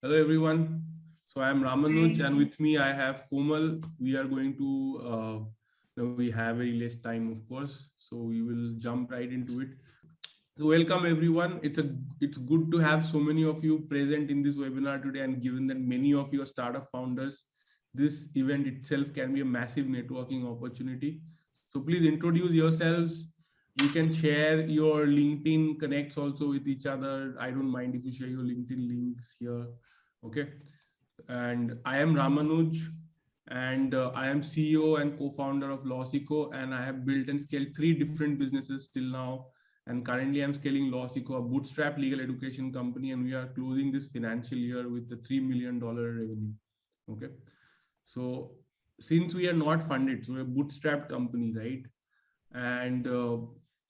Hello everyone. So I am Ramanuj and with me I have Komal. We are going to, we have very less time of course. So we will jump right into it. So welcome everyone. It's good to have so many of you present in this webinar today, and given that many of you are startup founders, this event itself can be a massive networking opportunity. So please introduce yourselves. You can share your LinkedIn connects also with each other. I don't mind if you share your LinkedIn links here. Okay. And I am Ramanuj, and I am CEO and co-founder of LawSikho, and I have built and scaled 3 different businesses till now. And currently I'm scaling LawSikho, a bootstrap legal education company, and we are closing this financial year with the $3 million revenue. Okay. So since we are not funded, so we're a bootstrap company, right? And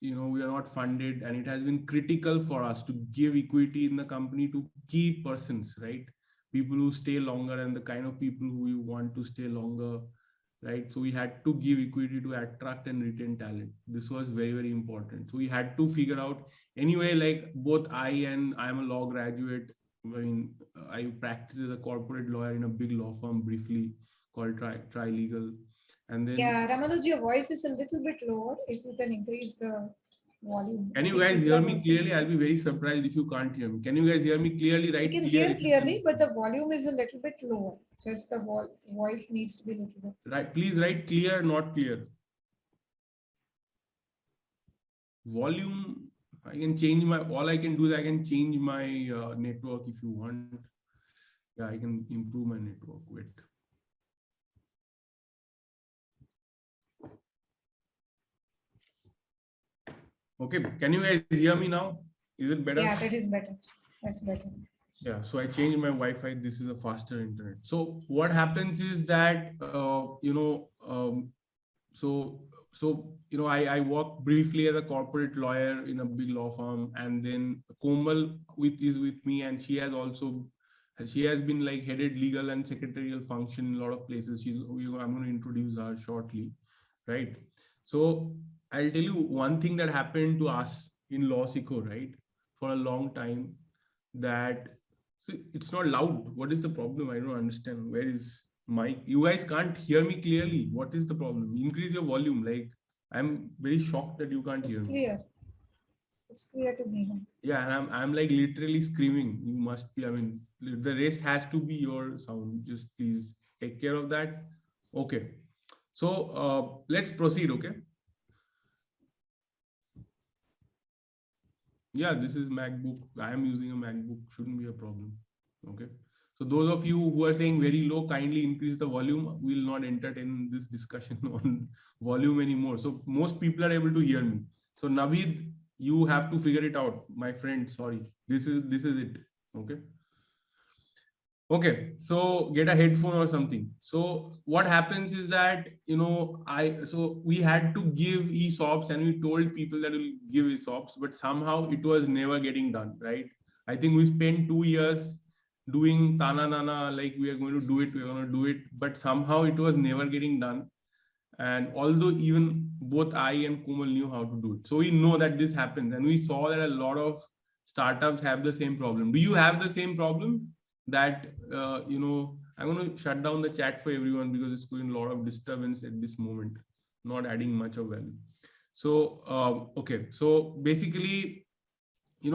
we are not funded, and it has been critical for us to give equity in the company to key persons, right? People who stay longer and the kind of people who we want to stay longer, right? So we had to give equity to attract and retain talent. This was very, very important. So we had to figure out anyway, like both I'm a law graduate. I mean, I practice as a corporate lawyer in a big law firm briefly called Tri Legal. And then Ramanuj, your voice is a little bit lower. If you can increase the volume. Can you guys hear me clearly? I'll be very surprised if you can't hear me. Can you guys hear me clearly? Right? You can hear clearly, but the volume is a little bit lower. Just the voice needs to be a little bit. Right. Please write clear, not clear. Volume. I can change all I can do is I can change my network if you want. Yeah, I can improve my network. Wait. Okay, can you guys hear me now? Is it better? Yeah, that is better. That's better. Yeah, so I changed my Wi-Fi. This is a faster internet. So what happens is that, I work briefly as a corporate lawyer in a big law firm, and then Komal is with me, and she has been like headed legal and secretarial function in a lot of places. I'm going to introduce her shortly, right? So I'll tell you one thing that happened to us in LawSikho, right? For a long time, that it's not loud. What is the problem? I don't understand. Where is mic? You guys can't hear me clearly. What is the problem? Increase your volume. Like, I'm very shocked that you can't hear me. It's clear. It's clear to me now. Yeah, and I'm like literally screaming. You must be. I mean, the rest has to be your sound. Just please take care of that. Okay. So let's proceed. Okay. Yeah, this is MacBook. I am using a MacBook. Shouldn't be a problem. Okay. So those of you who are saying very low, kindly increase the volume. We will not entertain this discussion on volume anymore. So most people are able to hear me. So Naveed, you have to figure it out, my friend. Sorry, this is it. Okay. Okay, so get a headphone or something. So what happens is that, we had to give ESOPs, and we told people that we'll give ESOPs, but somehow it was never getting done, right? I think we spent 2 years doing tana nana, like we are going to do it, but somehow it was never getting done. And although even both I and Komal knew how to do it. So we know that this happens, and we saw that a lot of startups have the same problem. Do you have the same problem? That I'm going to shut down the chat for everyone because it's going a lot of disturbance at this moment, not adding much of value. So okay, so basically, you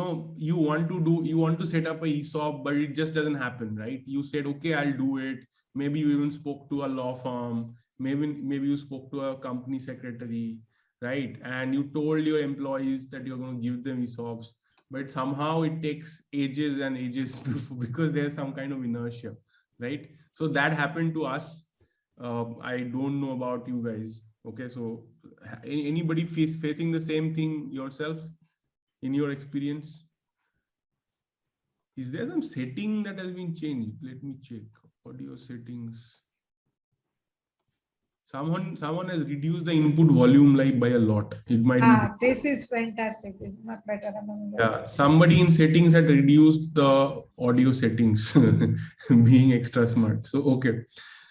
want to set up a ESOP, but it just doesn't happen, right? You said, okay, I'll do it. Maybe you even spoke to a law firm, maybe you spoke to a company secretary, right? And you told your employees that you're going to give them ESOPs, but somehow it takes ages and ages because there's some kind of inertia, right? So that happened to us. I don't know about you guys. Okay, so anybody facing the same thing yourself in your experience? Is there some setting that has been changed? Let me check. Audio settings. Someone has reduced the input volume like by a lot. It might be. This is fantastic. This is not better. Yeah, somebody in settings had reduced the audio settings, being extra smart. So okay,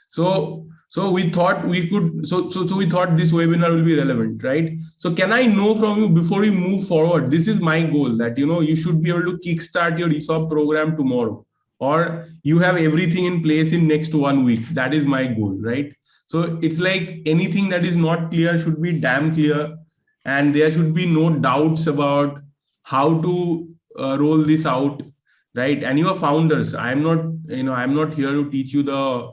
so we thought we could. So we thought this webinar will be relevant, right? So can I know from you before we move forward? This is my goal, that you should be able to kickstart your ESOP program tomorrow. or you have everything in place in next 1 week. That is my goal, right? So it's like anything that is not clear should be damn clear, and there should be no doubts about how to roll this out, right? And you are founders. I'm not, I'm not here to teach you the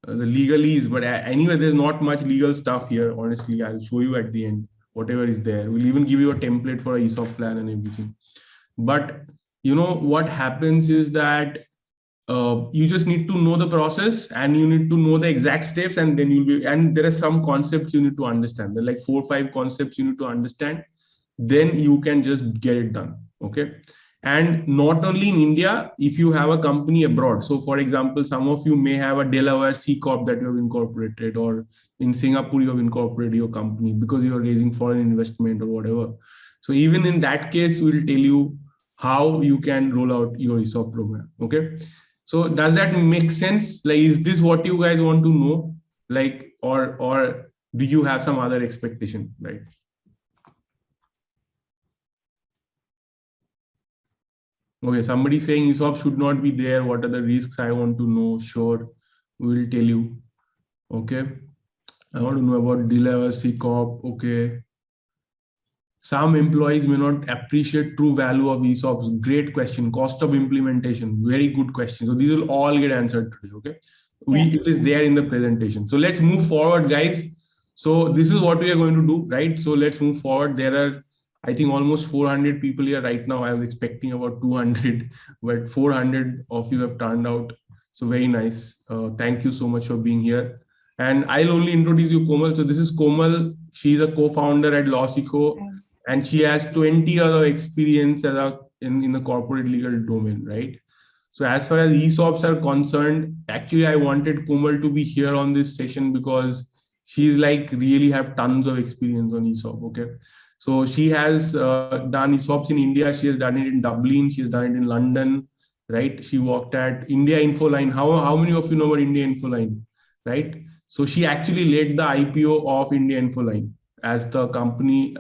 legalese, but anyway, there's not much legal stuff here. Honestly, I'll show you at the end whatever is there. We'll even give you a template for a ESOP plan and everything. But what happens is that you just need to know the process, and you need to know the exact steps, and then you'll be, and there are some concepts you need to understand. There are like 4 or 5 concepts you need to understand, then you can just get it done. Okay. And not only in India, if you have a company abroad. So for example, some of you may have a Delaware C Corp that you have incorporated, or in Singapore you have incorporated your company because you are raising foreign investment or whatever. So even in that case, we'll tell you how you can roll out your ESOP program. Okay. So does that make sense? Like, is this what you guys want to know? Like, or do you have some other expectation, right? Okay, somebody saying ESOP should not be there. What are the risks? I want to know. Sure, we will tell you. Okay. I want to know about Delaware C Corp. Okay. Some employees may not appreciate true value of ESOPs. Great question. Cost of implementation. Very good question. So these will all get answered today. Okay. It is there in the presentation. So let's move forward, guys. So this is what we are going to do, right? So let's move forward. There are, I think, almost 400 people here right now. I was expecting about 200, but 400 of you have turned out. So very nice. Thank you so much for being here. And I'll only introduce you, Komal. So this is Komal. She's a co-founder at LawSikho, and she has 20 years of experience in the corporate legal domain, right? So as far as ESOPs are concerned, actually, I wanted Komal to be here on this session because she's like really have tons of experience on ESOP. Okay. So she has done ESOPs in India. She has done it in Dublin. She has done it in London, right? She worked at India Infoline. How many of you know about India Infoline, right? So she actually led the IPO of India Infoline as the company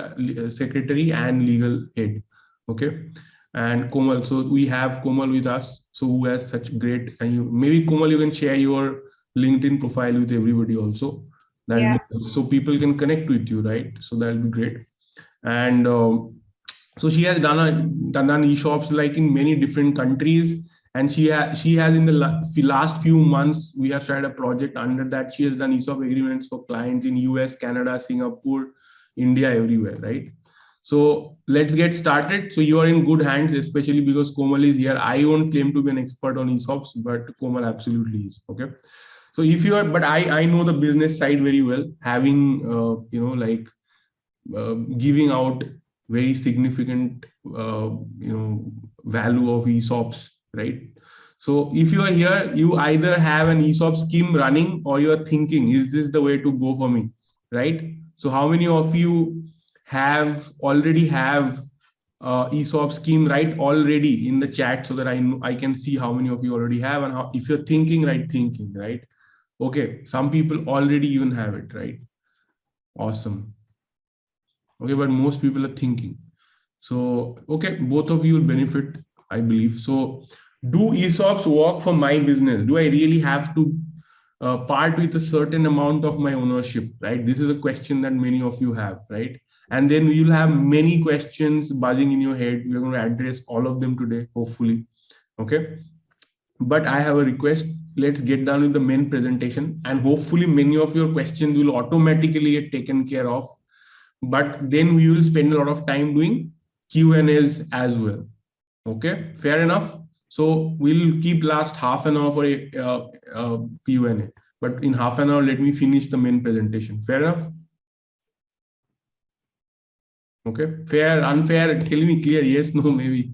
secretary and legal head. Okay. And Komal, so we have Komal with us, so who has such great, and you maybe Komal, you can share your LinkedIn profile with everybody also, that so people can connect with you, right? So that'll be great. And so she has done ESOPs like in many different countries, and she has in the last few months we have started a project under that. She has done ESOP agreements for clients in US, Canada, Singapore, India, everywhere, right? So let's get started. So you are in good hands, especially because Komal is here. I won't claim to be an expert on ESOPs, but Komal absolutely is. Okay. So if you are, but I know the business side very well, having giving out very significant value of ESOPs, right? So if you are here, you either have an ESOP scheme running, or you are thinking, is this the way to go for me, right? So how many of you already have ESOP scheme right already in the chat, so that I can see how many of you already have, and how, if you're thinking, right? Okay, some people already even have it, right? Awesome. Okay, but most people are thinking. So okay, both of you will benefit, I believe. So do ESOPs work for my business? Do I really have to part with a certain amount of my ownership, right? This is a question that many of you have, right? And then you'll have many questions buzzing in your head. We're going to address all of them today, hopefully. Okay. But I have a request. Let's get down with the main presentation, and hopefully many of your questions will automatically get taken care of. But then we will spend a lot of time doing Q&As as well. Okay, fair enough. So we'll keep last half an hour for a Q&A. But in half an hour, let me finish the main presentation. Fair enough? Okay, fair, unfair, tell me clear, yes, no, maybe.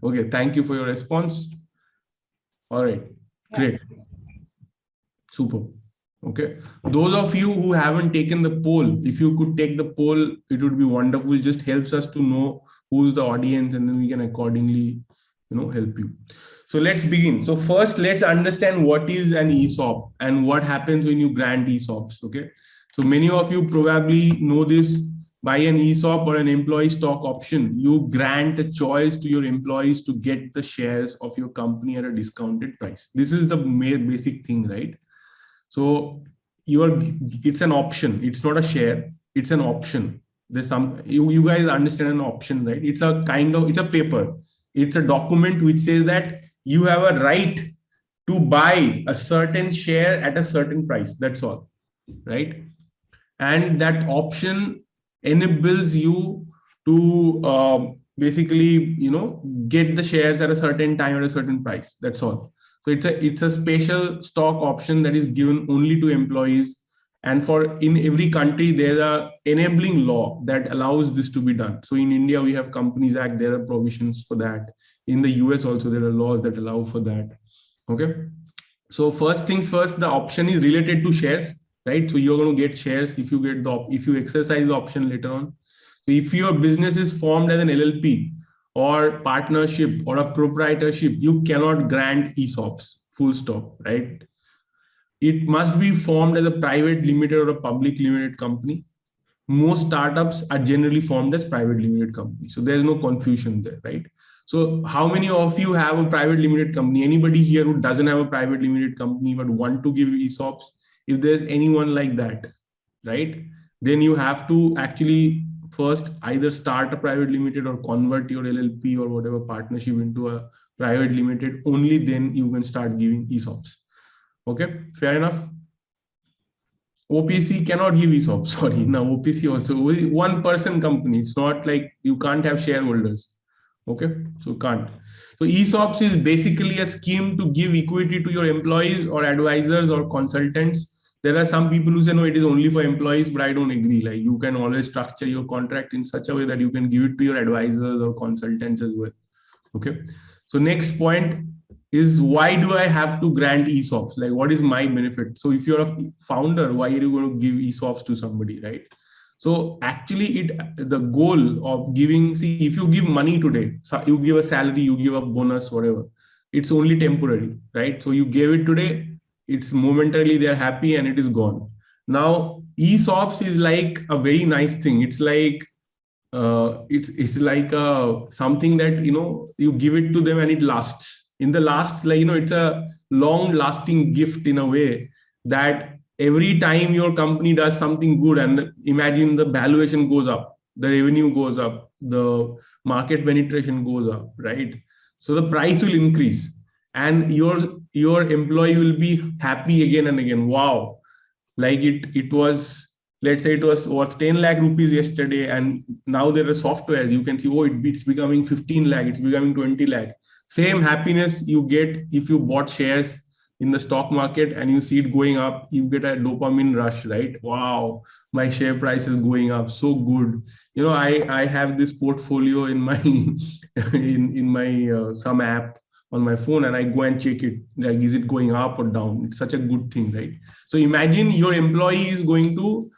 Okay, thank you for your response. All right, great. Super. Okay, those of you who haven't taken the poll, if you could take the poll, it would be wonderful. It just helps us to know who's the audience, and then we can accordingly, help you. So let's begin. So first, let's understand what is an ESOP and what happens when you grant ESOPs. Okay, so many of you probably know this. by an ESOP or an employee stock option, you grant a choice to your employees to get the shares of your company at a discounted price. This is the basic thing, right? So it's an option. It's not a share. It's an option. There's some, you guys understand an option, right? It's a it's a paper. It's a document which says that you have a right to buy a certain share at a certain price. That's all, right? And that option enables you to basically, get the shares at a certain time at a certain price. That's all. So it's a special stock option that is given only to employees. And for in every country, there are enabling law that allows this to be done. So in India, we have Companies Act. There are provisions for that. In the US also, there are laws that allow for that. Okay. So first things first, the option is related to shares, right? So you're going to get shares if you exercise the option later on. So if your business is formed as an LLP or partnership or a proprietorship, you cannot grant ESOPs, full stop, right? It must be formed as a private limited or a public limited company. Most startups are generally formed as private limited companies. So there's no confusion there, right? So how many of you have a private limited company? Anybody here who doesn't have a private limited company but want to give ESOPs? If there's anyone like that, right, then you have to actually first either start a private limited or convert your LLP or whatever partnership into a private limited. Only then you can start giving ESOPs. Okay, fair enough. OPC cannot give ESOP. Sorry, now OPC also one person company. It's not like you can't have shareholders. Okay, so can't. So ESOPs is basically a scheme to give equity to your employees or advisors or consultants. There are some people who say, no, it is only for employees, but I don't agree. Like you can always structure your contract in such a way that you can give it to your advisors or consultants as well. Okay. So next point is, why do I have to grant ESOPs? Like, what is my benefit? So if you're a founder, why are you going to give ESOPs to somebody, right? So actually the goal of giving, see, if you give money today, so you give a salary, you give a bonus, whatever, it's only temporary, right? So you gave it today, it's momentarily they're happy and it is gone. Now, ESOPs is like a very nice thing. It's like, it's like something that, you give it to them and it lasts. In the last, like, it's a long lasting gift in a way that every time your company does something good, and imagine the valuation goes up, the revenue goes up, the market penetration goes up, right? So the price will increase and your employee will be happy again and again. Wow. Like it was, let's say it was worth 10 lakh rupees yesterday, and now there are softwares, you can see, oh, it's becoming 15 lakh, it's becoming 20 lakh. Same happiness you get if you bought shares in the stock market and you see it going up, you get a dopamine rush, right? Wow, my share price is going up, so good. I have this portfolio in my in my some app on my phone, and I go and check it, like, is it going up or down? It's such a good thing, right? So imagine your employee is going to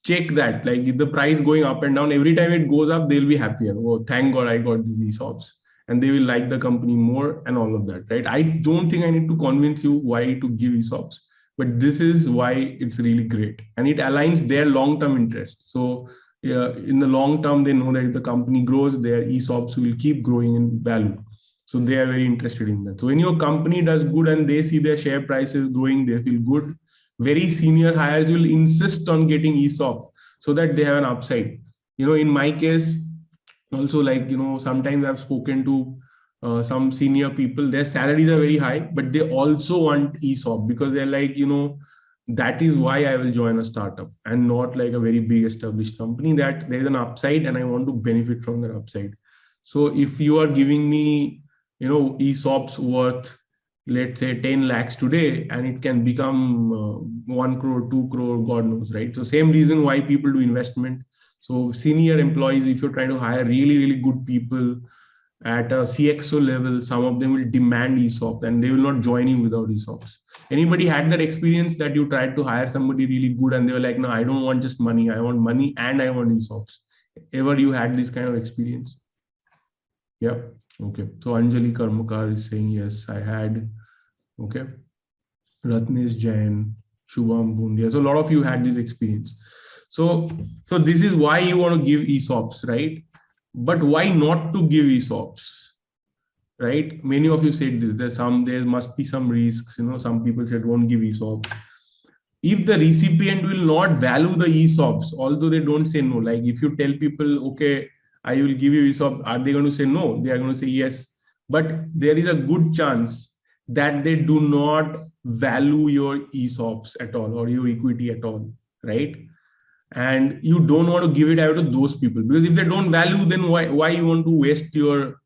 check that, like, if the price going up and down, every time it goes up, they'll be happier. Oh, thank God I got these ESOPs. And they will like the company more and all of that, right? I don't think I need to convince you why to give ESOPs, but this is why it's really great. And it aligns their long-term interest. So in the long term, they know that if the company grows, their ESOPs will keep growing in value. So they are very interested in that. So when your company does good and they see their share prices growing, they feel good. Very senior hires will insist on getting ESOP so that they have an upside. In my case, also, like, sometimes I've spoken to some senior people, their salaries are very high, but they also want ESOP because they're like, that is why I will join a startup and not like a very big established company, that there is an upside and I want to benefit from that upside. So if you are giving me, ESOPs worth, let's say 10 lakhs today, and it can become 1 crore, 2 crore, God knows, right? So same reason why people do investment. So senior employees, if you're trying to hire really, really good people at a CXO level, some of them will demand ESOP and they will not join you without ESOPs. Anybody had that experience that you tried to hire somebody really good and they were like, no, I don't want just money. I want money and I want ESOPs. Ever you had this kind of experience? Yeah. Okay. So Anjali Karmakar is saying, yes, I had. Okay. Ratnesh Jain, Shubham Bundia. So a lot of you had this experience. So this is why you want to give ESOPs, right? But why not to give ESOPs, right? Many of you said this. There must be some risks. Some people said won't give ESOPs. If the recipient will not value the ESOPs, although they don't say no, like if you tell people, okay, I will give you ESOP, are they going to say no? They are going to say yes. But there is a good chance that they do not value your ESOPs at all or your equity at all, right? And you don't want to give it out to those people, because if they don't value, then why you want to waste your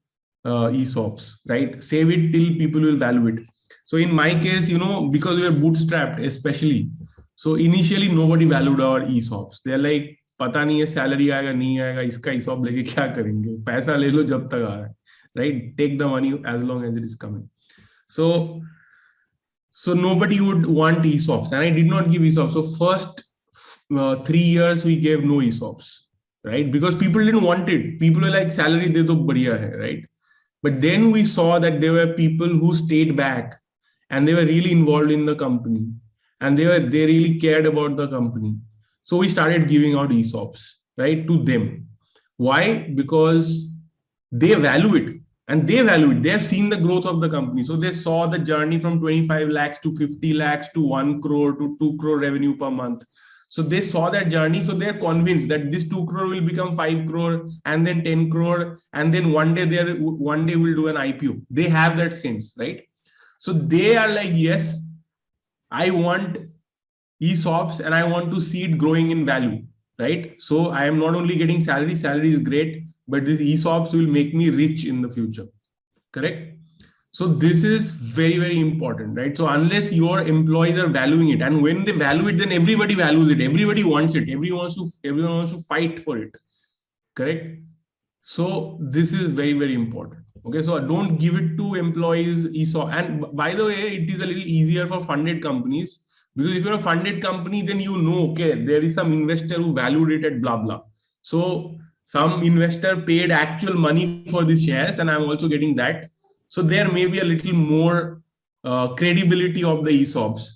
ESOPs, right? Save it till people will value it. So in my case, because we are bootstrapped, especially, so initially nobody valued our ESOPs. They're like, पता नहीं है salary आएगा नहीं आएगा, इसका ESOP लेके क्या करेंगे, पैसा ले लो जब तक आ रहा है, right? Take the money as long as it is coming. So nobody would want ESOPs, and I did not give ESOPs. So first 3 years we gave no ESOPs, right? Because people didn't want it. People were like, salary de to badhiya hai, right? But then we saw that there were people who stayed back and they were really involved in the company, and they really cared about the company. So we started giving out ESOPs, right, to them. Why? Because they value it. And they value it. They have seen the growth of the company. So they saw the journey from 25 lakhs to 50 lakhs to 1 crore to 2 crore revenue per month. So they saw that journey. So they're convinced that this 2 crore will become 5 crore and then 10 crore. And then one day we'll do an IPO. They have that sense, right? So they are like, yes, I want ESOPs and I want to see it growing in value, right? So I am not only getting salary is great, but these ESOPs will make me rich in the future, correct? So this is very, very important, right? So unless your employees are valuing it, and when they value it, then everybody values it. Everybody wants it. Everyone wants to fight for it, correct? So this is very, very important. Okay, so don't give it to employees ESOP. And by the way, it is a little easier for funded companies, because if you're a funded company, then okay, there is some investor who valued it at blah, blah. So some investor paid actual money for these shares, and I'm also getting that. So there may be a little more credibility of the ESOPs,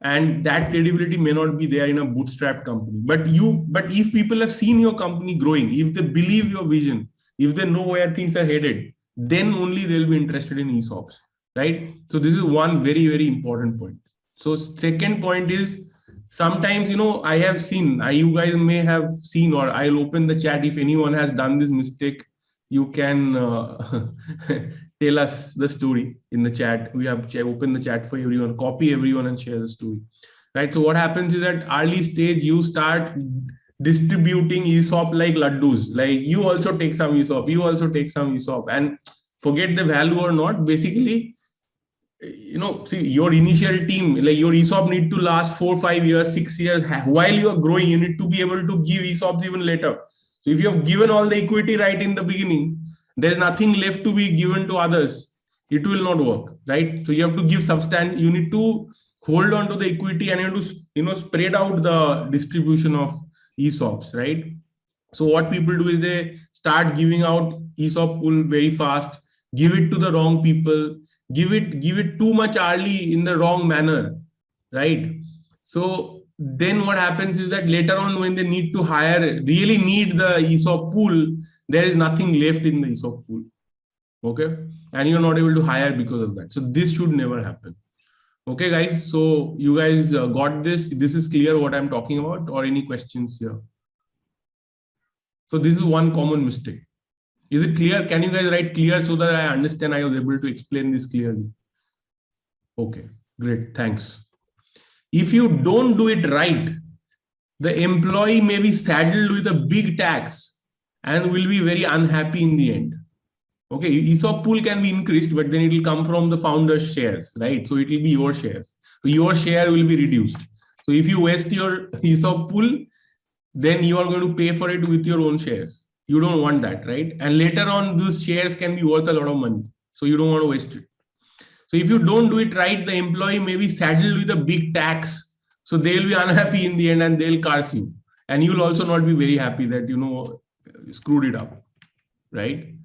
and that credibility may not be there in a bootstrap company. But if people have seen your company growing, if they believe your vision, if they know where things are headed, then only they'll be interested in ESOPs, right? So this is one very, very important point. So second point is, sometimes, I have seen, you guys may have seen, or I'll open the chat. If anyone has done this mistake, you can tell us the story in the chat. We have opened the chat for everyone, copy everyone and share the story, right? So what happens is that early stage, you start distributing ESOP like laddus. Like, you also take some ESOP, you also take some ESOP, and forget the value or not. Basically, see, your initial team, like your ESOP need to last 4, 5 years, 6 years. While you are growing, you need to be able to give ESOPs even later. So if you have given all the equity right in the beginning, there's nothing left to be given to others. It will not work, right? So you have to give substance. You need to hold on to the equity, and you have to, spread out the distribution of ESOPs, right? So what people do is they start giving out ESOP pool very fast, give it to the wrong people, give it too much early in the wrong manner, right? So then what happens is that later on, when they need to really need the ESOP pool, there is nothing left in the ESOP pool, okay? And you're not able to hire because of that. So this should never happen. Okay, guys. So you guys got this. This is clear what I'm talking about, or any questions here? So this is one common mistake. Is it clear? Can you guys write clear so that I understand, I was able to explain this clearly? Okay, great. Thanks. If you don't do it right, the employee may be saddled with a big tax and will be very unhappy in the end. Okay, ESOP pool can be increased, but then it will come from the founder's shares, right? So it will be your shares. So your share will be reduced. So if you waste your ESOP pool, then you are going to pay for it with your own shares. You don't want that, right? And later on, those shares can be worth a lot of money. So you don't want to waste it. So if you don't do it right, the employee may be saddled with a big tax. So they'll be unhappy in the end, and they'll curse you. And you'll also not be very happy that, screwed it up, right?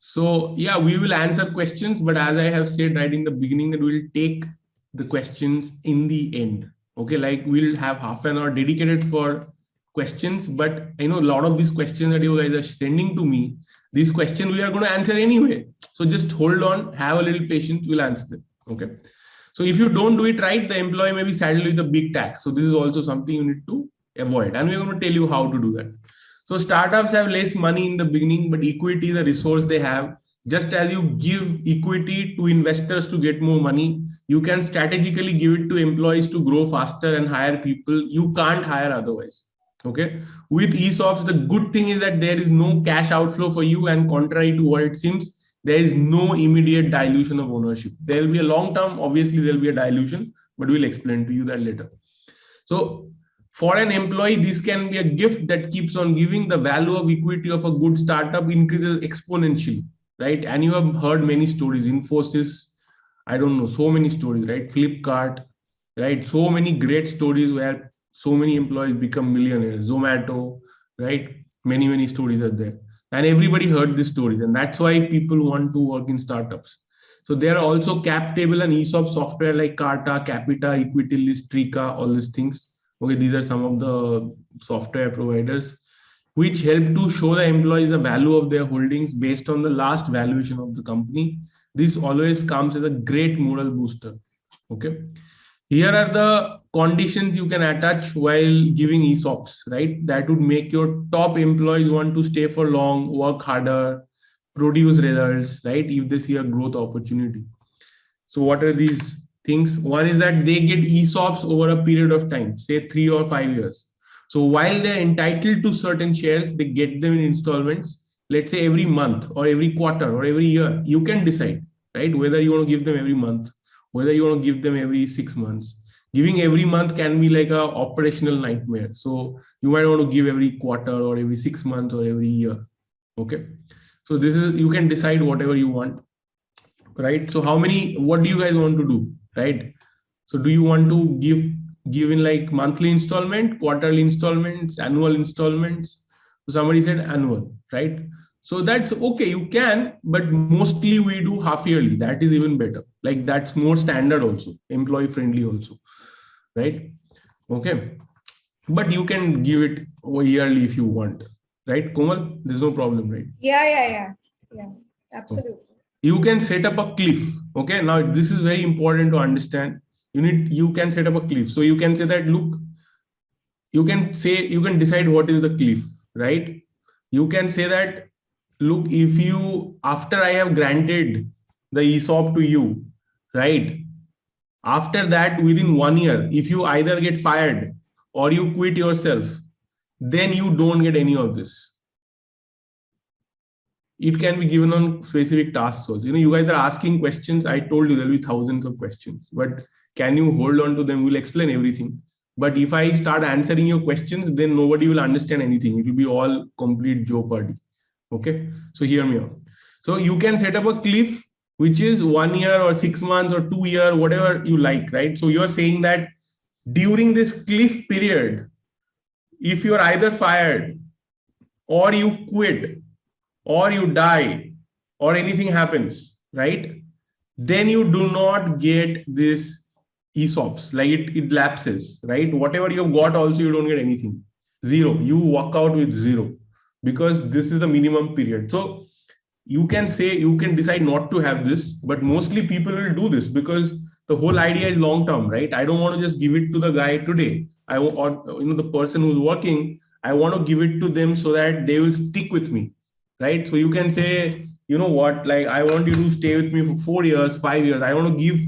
So yeah, we will answer questions, but as I have said right in the beginning, that we'll take the questions in the end. Okay, like we'll have half an hour dedicated for questions, but I know a lot of these questions that you guys are sending to me, these questions we are going to answer anyway. So just hold on, have a little patience, we'll answer them. Okay. So if you don't do it right, the employee may be saddled with a big tax. So this is also something you need to avoid. And we're going to tell you how to do that. So startups have less money in the beginning, but equity is a resource they have. Just as you give equity to investors to get more money, you can strategically give it to employees to grow faster and hire people you can't hire otherwise. Okay. With ESOPs, the good thing is that there is no cash outflow for you, and contrary to what it seems, there is no immediate dilution of ownership. There will be a long term, obviously, there will be a dilution, but we'll explain to you that later. So, for an employee, this can be a gift that keeps on giving. The value of equity of a good startup increases exponentially, right? And you have heard many stories. Infosys, I don't know, so many stories, right? Flipkart, right? So many great stories where so many employees become millionaires. Zomato, right? Many stories are there. And everybody heard these stories. And that's why people want to work in startups. So there are also cap table and ESOP software like Carta, Capita, Equitylist, Trika, all these things. Okay, these are some of the software providers which help to show the employees the value of their holdings based on the last valuation of the company. This always comes as a great moral booster. Okay. Here are the conditions you can attach while giving ESOPs, right? That would make your top employees want to stay for long, work harder, produce results, right? If they see a growth opportunity. So what are these things? One is that they get ESOPs over a period of time, say 3 or 5 years. So while they're entitled to certain shares, they get them in installments, let's say every month or every quarter or every year. You can decide, right? Whether you want to give them every month, whether you want to give them every 6 months. Giving every month can be like a operational nightmare. So you might want to give every quarter or every 6 months or every year. Okay. So this is, you can decide whatever you want, right? So how many, what do you guys want to do, right? So do you want to give in like monthly installment, quarterly installments, annual installments? So somebody said annual, right? So that's okay, you can, but mostly we do half yearly. That is even better. Like that's more standard also, employee friendly also, right? Okay. But you can give it yearly if you want, right? Komal, there's no problem, right? Yeah, absolutely. You can set up a cliff. Okay. Now this is very important to understand. You can set up a cliff. So you can say that, look, you can decide what is the cliff, right? You can say that, look, if you, after I have granted the ESOP to you, right? After that, within 1 year, if you either get fired or you quit yourself, then you don't get any of this. It can be given on specific tasks also. You guys are asking questions. I told you there'll be thousands of questions, but can you hold on to them? We'll explain everything. But if I start answering your questions, then nobody will understand anything. It will be all complete jeopardy. Okay. So hear me out. So you can set up a cliff, which is 1 year or 6 months or 2 years, whatever you like, right? So you're saying that during this cliff period, if you're either fired or you quit or you die or anything happens, right? Then you do not get this ESOPs, like it lapses, right? Whatever you've got also, you don't get anything. Zero. You walk out with zero because this is the minimum period. So you can say, you can decide not to have this, but mostly people will do this because the whole idea is long term, right? I don't want to just give it to the guy today. Or the person who's working, I want to give it to them so that they will stick with me, right? So you can say, you know what, like I want you to stay with me for 4 years, 5 years. I want to give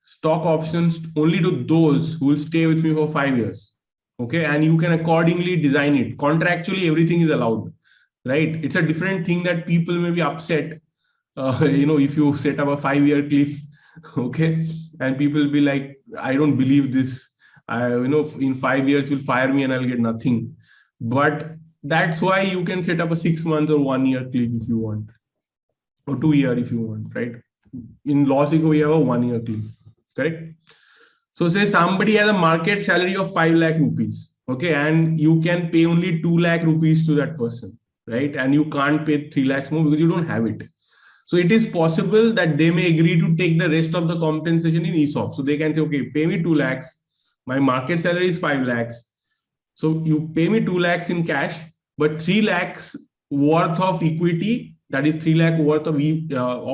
stock options only to those who will stay with me for 5 years. Okay. And you can accordingly design it. Contractually, everything is allowed, right? It's a different thing that people may be upset, if you set up a 5-year cliff, okay, and people will be like, I don't believe this. In 5 years you'll fire me and I'll get nothing. But that's why you can set up a 6 month or 1 year cliff if you want, or 2 year if you want, right? In LawSikho, we have a 1 year cliff, correct? So say somebody has a market salary of 5 lakh rupees, okay, and you can pay only 2 lakh rupees to that person, right? And you can't pay 3 lakhs more because you don't have it. So it is possible that they may agree to take the rest of the compensation in ESOP. So they can say, okay, pay me 2 lakhs. My market salary is 5 lakhs. So you pay me 2 lakhs in cash, but 3 lakhs worth of equity, that is 3 lakh worth of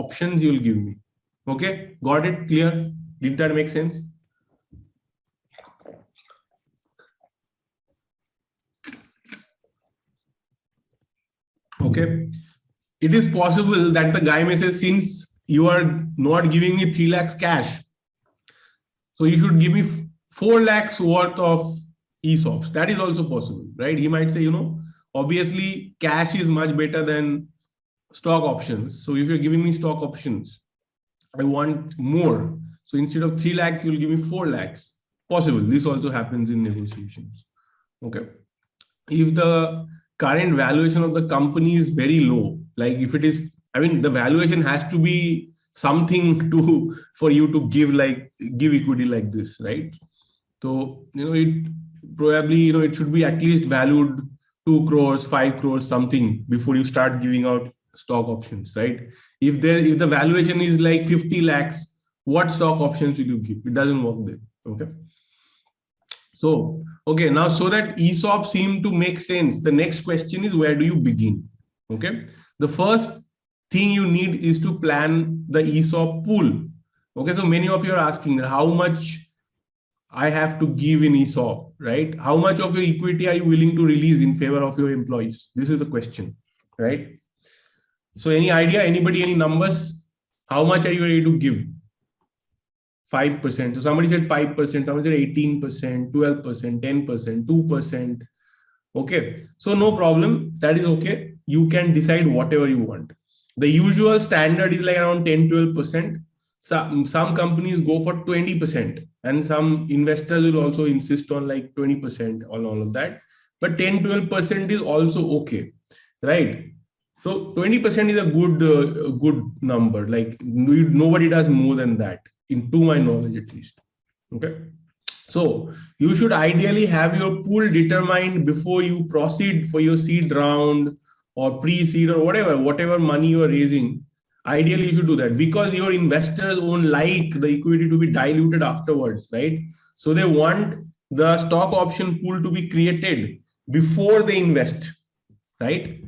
options you will give me. Okay, got it? Clear? Did that make sense? Okay. It is possible that the guy may say, since you are not giving me 3 lakhs cash, so you should give me 4 lakhs worth of ESOPs. That is also possible, right? He might say, you know, obviously cash is much better than stock options. So if you're giving me stock options, I want more. So instead of 3 lakhs, you'll give me 4 lakhs. Possible. This also happens in negotiations. Okay. If the current valuation of the company is very low, like if it is, I mean, the valuation has to be something to for you to give equity like this, right? So, you know, it probably, you know, it should be at least valued 2 crores, 5 crores, something before you start giving out stock options, right? If the valuation is like 50 lakhs, what stock options will you give? It doesn't work there. Okay. So, okay, now so that ESOP seem to make sense, the next question is, where do you begin? Okay. The first thing you need is to plan the ESOP pool. Okay. So many of you are asking that how much I have to give in ESOP, right? How much of your equity are you willing to release in favor of your employees? This is the question, right? So any idea, anybody, any numbers? How much are you ready to give? 5%. So somebody said 5%, somebody said 18%, 12%, 10%, 2%. Okay. So no problem. That is okay. You can decide whatever you want. The usual standard is like around 10, 12%. Some companies go for 20%, and some investors will also insist on like 20% on all of that. But 10, 12% is also okay, right? So 20% is a good number. Like nobody does more than that, to my knowledge at least. Okay. So you should ideally have your pool determined before you proceed for your seed round or pre-seed or whatever money you are raising. Ideally, you should do that because your investors won't like the equity to be diluted afterwards, right? So they want the stock option pool to be created before they invest, right?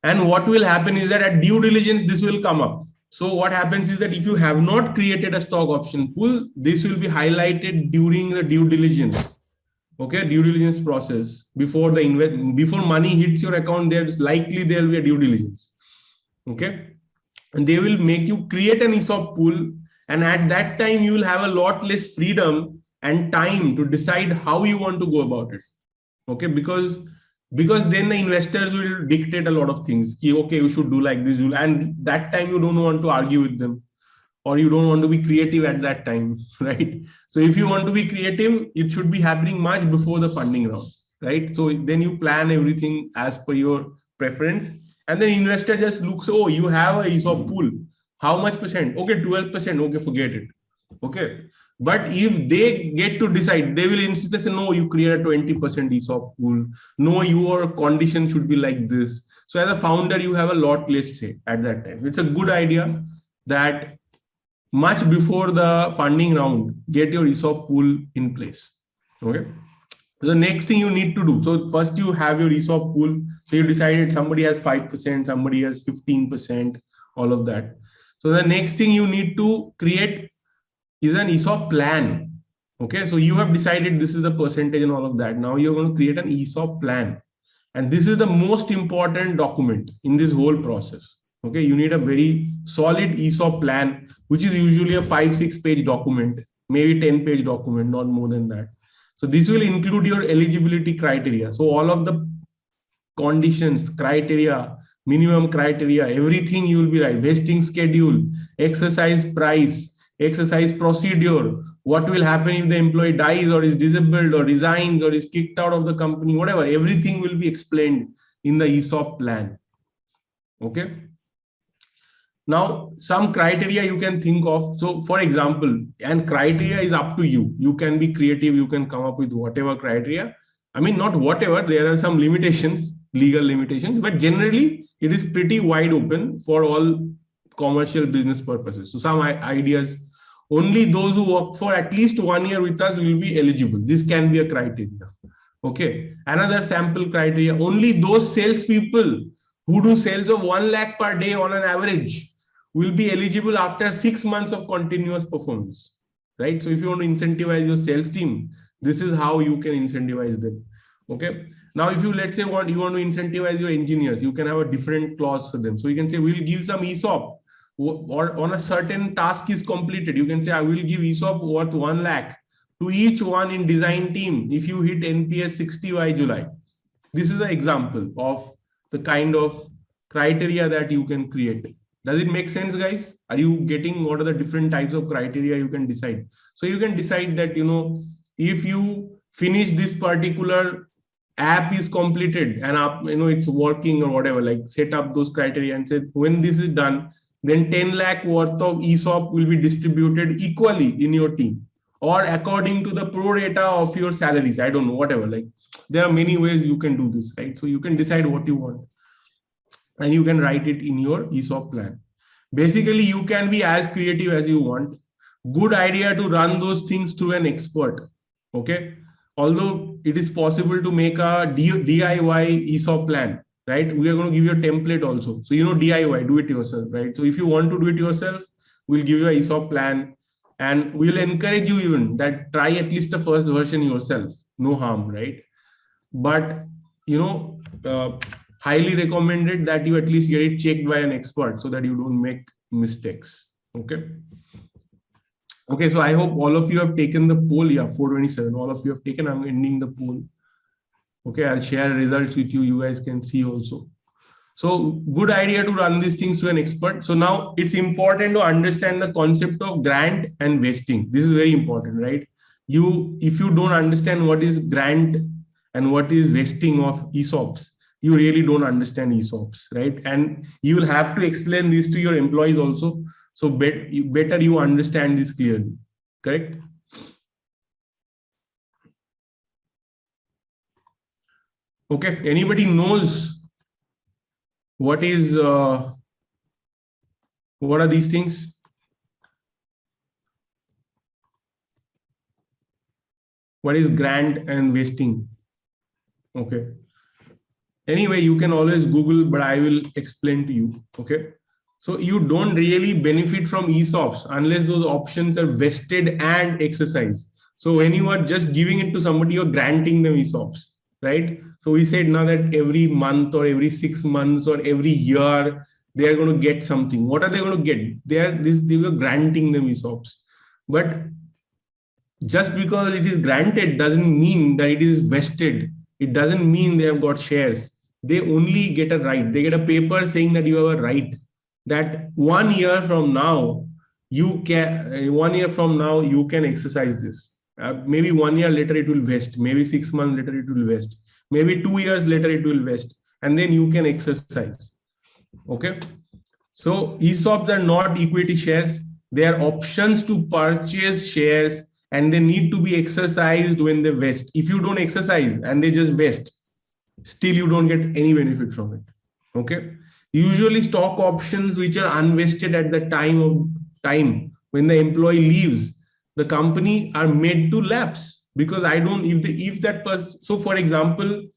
And what will happen is that at due diligence, this will come up. So what happens is that if you have not created a stock option pool, this will be highlighted during the due diligence. Okay, due diligence process. Before before money hits your account, there will be a due diligence. Okay, and they will make you create an ESOP pool, and at that time you will have a lot less freedom and time to decide how you want to go about it. Okay, because then the investors will dictate a lot of things. Okay, you should do like this, and that time you don't want to argue with them, or you don't want to be creative at that time, right? So if you want to be creative, it should be happening much before the funding round, right? So then you plan everything as per your preference, and then investor just looks, oh, you have a ESOP pool. How much percent? Okay, 12%. Okay, forget it. Okay. But if they get to decide, they will insist and say, no, you create a 20% ESOP pool. No, your condition should be like this. So as a founder, you have a lot less say at that time. It's a good idea that much before the funding round, get your ESOP pool in place. Okay. The next thing you need to do. So first you have your ESOP pool. So you decided somebody has 5%, somebody has 15%, all of that. So the next thing you need to create is an ESOP plan. Okay, so you have decided this is the percentage and all of that. Now you're going to create an ESOP plan. And this is the most important document in this whole process. Okay, you need a very solid ESOP plan, which is usually a 5-6 page document, maybe 10-page document, not more than that. So this will include your eligibility criteria. So all of the conditions, criteria, minimum criteria, everything you will be right. Vesting schedule, exercise price, exercise procedure, what will happen if the employee dies or is disabled or resigns or is kicked out of the company, whatever, everything will be explained in the ESOP plan. Okay. Now, some criteria you can think of. So for example, and criteria is up to you. You can be creative. You can come up with whatever criteria. I mean, not whatever, there are some limitations, legal limitations, but generally it is pretty wide open for all commercial business purposes. So some ideas. only those who work for at least 1 year with us will be eligible. This can be a criteria. Okay. Another sample criteria, only those salespeople who do sales of 1 lakh per day on an average will be eligible after 6 months of continuous performance. Right. So if you want to incentivize your sales team, this is how you can incentivize them. Okay. Now, if you, let's say, you want to incentivize your engineers, you can have a different clause for them. So you can say, we'll give some ESOP, or on a certain task is completed. You can say, I will give ESOP worth 1 lakh to each one in design team if you hit NPS 60 by July. This is an example of the kind of criteria that you can create. Does it make sense, guys? Are you getting what are the different types of criteria you can decide? So you can decide that, if you finish this particular app is completed and it's working or whatever, like set up those criteria and say, when this is done, then 10 lakh worth of ESOP will be distributed equally in your team or according to the pro rata of your salaries. I don't know, whatever, like there are many ways you can do this, right? So you can decide what you want and you can write it in your ESOP plan. Basically, you can be as creative as you want. Good idea to run those things through an expert. Okay. Although it is possible to make a DIY ESOP plan, right? We are going to give you a template also. So, DIY, do it yourself, right? So if you want to do it yourself, we'll give you an ESOP plan and we'll encourage you even that try at least the first version yourself. No harm, right? But, highly recommended that you at least get it checked by an expert so that you don't make mistakes. Okay. Okay, so I hope all of you have taken the poll. Yeah, 427. All of you have taken. I'm ending the poll. Okay, I'll share results with you. You guys can see also. So good idea to run these things to an expert. So now it's important to understand the concept of grant and vesting. This is very important, right? If you don't understand what is grant and what is vesting of ESOPs, you really don't understand ESOPs, right? And you will have to explain this to your employees also. So better you understand this clearly, correct? Okay, anybody knows what are these things? What is grant and vesting? Okay. Anyway, you can always Google, but I will explain to you, okay? So you don't really benefit from ESOPs unless those options are vested and exercised. So when you are just giving it to somebody, you're granting them ESOPs, right? So we said now that every month or every 6 months or every year, they are going to get something. What are they going to get? They were granting them ESOPs. But just because it is granted doesn't mean that it is vested. It doesn't mean they have got shares. They only get a right. They get a paper saying that you have a right. That 1 year from now, you can exercise this. Maybe 1 year later it will vest. Maybe 6 months later it will vest. Maybe 2 years later it will vest. And then you can exercise. Okay. So ESOPs are not equity shares. They are options to purchase shares and they need to be exercised when they vest. If you don't exercise and they just vest, still you don't get any benefit from it. Okay. Usually stock options which are unvested at the time when the employee leaves the company are made to lapse because if that person. So for example,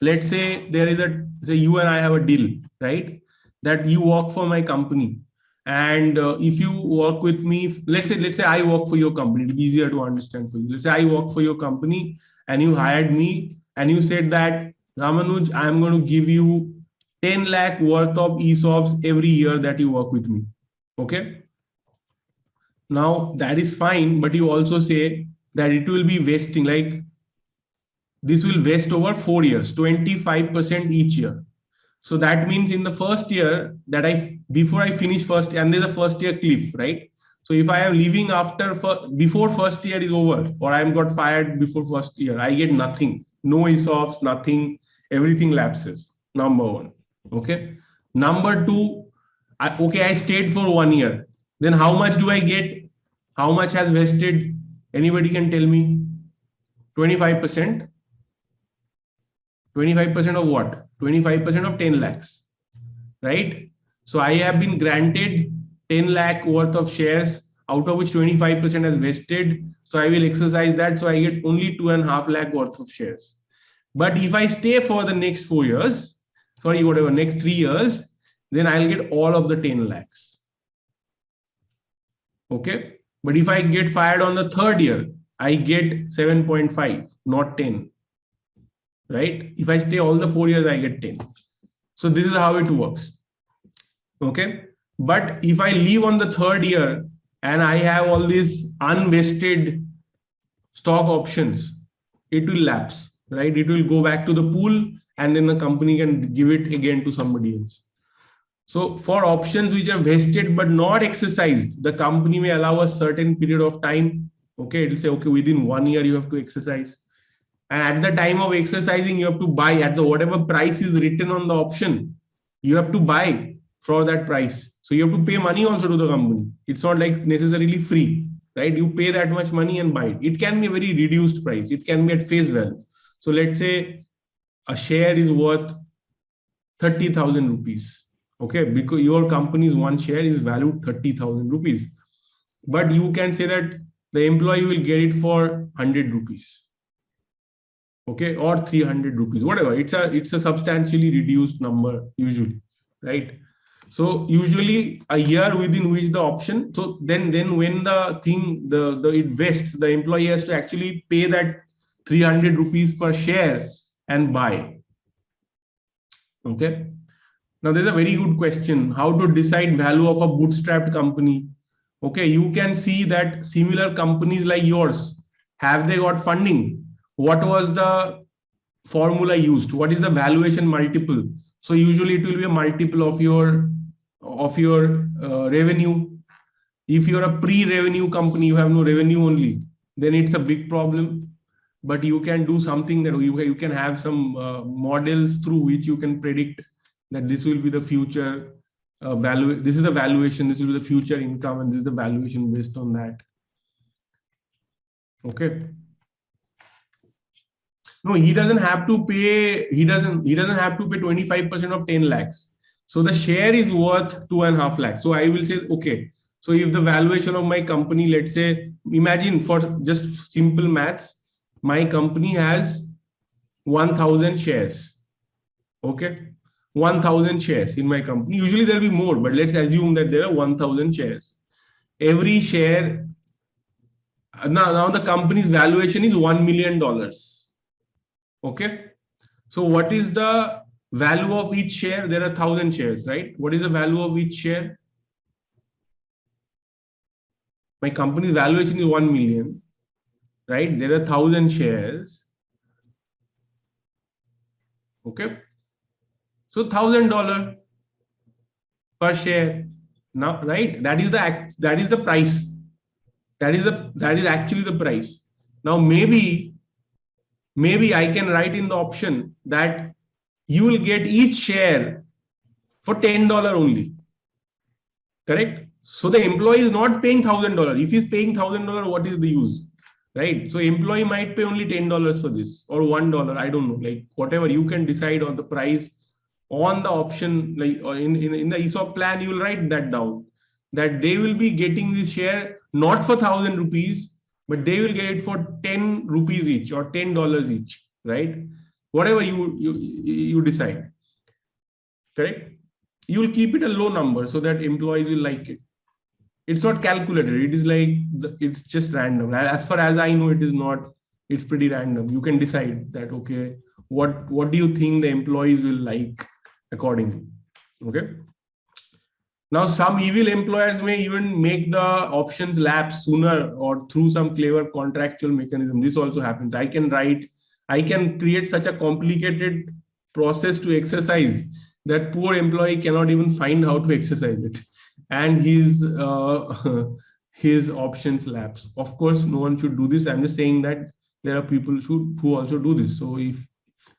let's say you and I have a deal, right? That you work for my company, and if you work with me, let's say I work for your company. It'll be easier to understand for you. Let's say I work for your company and you hired me and you said that, Ramanuj, I'm going to give you 10 lakh worth of ESOPs every year that you work with me. Okay. Now that is fine, but you also say that it will be vesting, like this will vest over 4 years, 25% each year. So that means in the first year before I finish first, and there's a first year cliff, right? So if I am leaving before first year is over, or I am got fired before first year, I get nothing, no ESOPs, nothing, everything lapses. Number one. Okay. Number two, I stayed for 1 year. Then how much do I get? How much has vested? Anybody can tell me? 25%. 25% of what? 25% of 10 lakhs, right? So I have been granted 10 lakh worth of shares out of which 25% has vested. So I will exercise that. So I get only 2.5 lakh worth of shares. But if I stay for the next 4 years, sorry, whatever, next 3 years, then I'll get all of the 10 lakhs. Okay. But if I get fired on the third year, I get 7.5, not 10. Right? If I stay all the 4 years, I get 10. So this is how it works. Okay. But if I leave on the third year and I have all these unvested stock options, it will lapse, right? It will go back to the pool and then the company can give it again to somebody else. So for options which are vested but not exercised, the company may allow a certain period of time. Okay, it will say, okay, within 1 year you have to exercise. And at the time of exercising, you have to buy at the whatever price is written on the option. You have to buy for that price. So you have to pay money also to the company. It's not like necessarily free, right? You pay that much money and buy it. It can be a very reduced price. It can be at face value. So let's say a share is worth 30,000 rupees. Okay, because your company's one share is valued 30,000 rupees. But you can say that the employee will get it for 100 rupees. Okay, or 300 rupees, whatever. It's a substantially reduced number usually, right? So usually a year within which the option, so then when the thing, it vests, the employee has to actually pay that 300 rupees per share and buy. Okay. Now there's a very good question, how to decide value of a bootstrapped company. Okay, you can see that similar companies like yours, have they got funding? What was the formula used? What is the valuation multiple? So usually it will be a multiple of your revenue. If you're a pre-revenue company, you have no revenue only, then it's a big problem. But you can do something that you can have some models through which you can predict that this will be the future value. This is the valuation. This will be the future income, and this is the valuation based on that. Okay. No, he doesn't have to pay. He doesn't have to pay 25% of 10 lakhs. So the share is worth 2.5 lakhs. So I will say, okay. So if the valuation of my company, let's say, imagine for just simple maths, my company has 1,000 shares. Okay. 1,000 shares in my company. Usually there will be more, but let's assume that there are 1,000 shares. Every share, now the company's valuation is $1 million. Okay. So what is the value of each share? There are 1,000 shares, right? What is the value of each share? My company's valuation is 1 million, right? There are 1,000 shares. Okay. So $1,000 per share. Now, right? That is the price. That is actually the price. Now, maybe I can write in the option that you will get each share for $10 only. Correct? So the employee is not paying $1,000. If he's paying $1,000, what is the use? Right? So employee might pay only $10 for this, or $1. I don't know. Like whatever you can decide on the price on the option, like in the Esop plan, you will write that down, that they will be getting this share not for 1,000 rupees, but they will get it for 10 rupees each or $10 each, right? Whatever you decide. Correct? You will keep it a low number so that employees will like it. It's not calculated. It is like, it's just random. As far as I know, it is not, it's pretty random. You can decide that, okay, what do you think the employees will like accordingly? Okay. Now, some evil employers may even make the options lapse sooner or through some clever contractual mechanism. This also happens. I can create such a complicated process to exercise that poor employee cannot even find how to exercise it, and his options lapse. Of course, no one should do this. I'm just saying that there are people who also do this. So if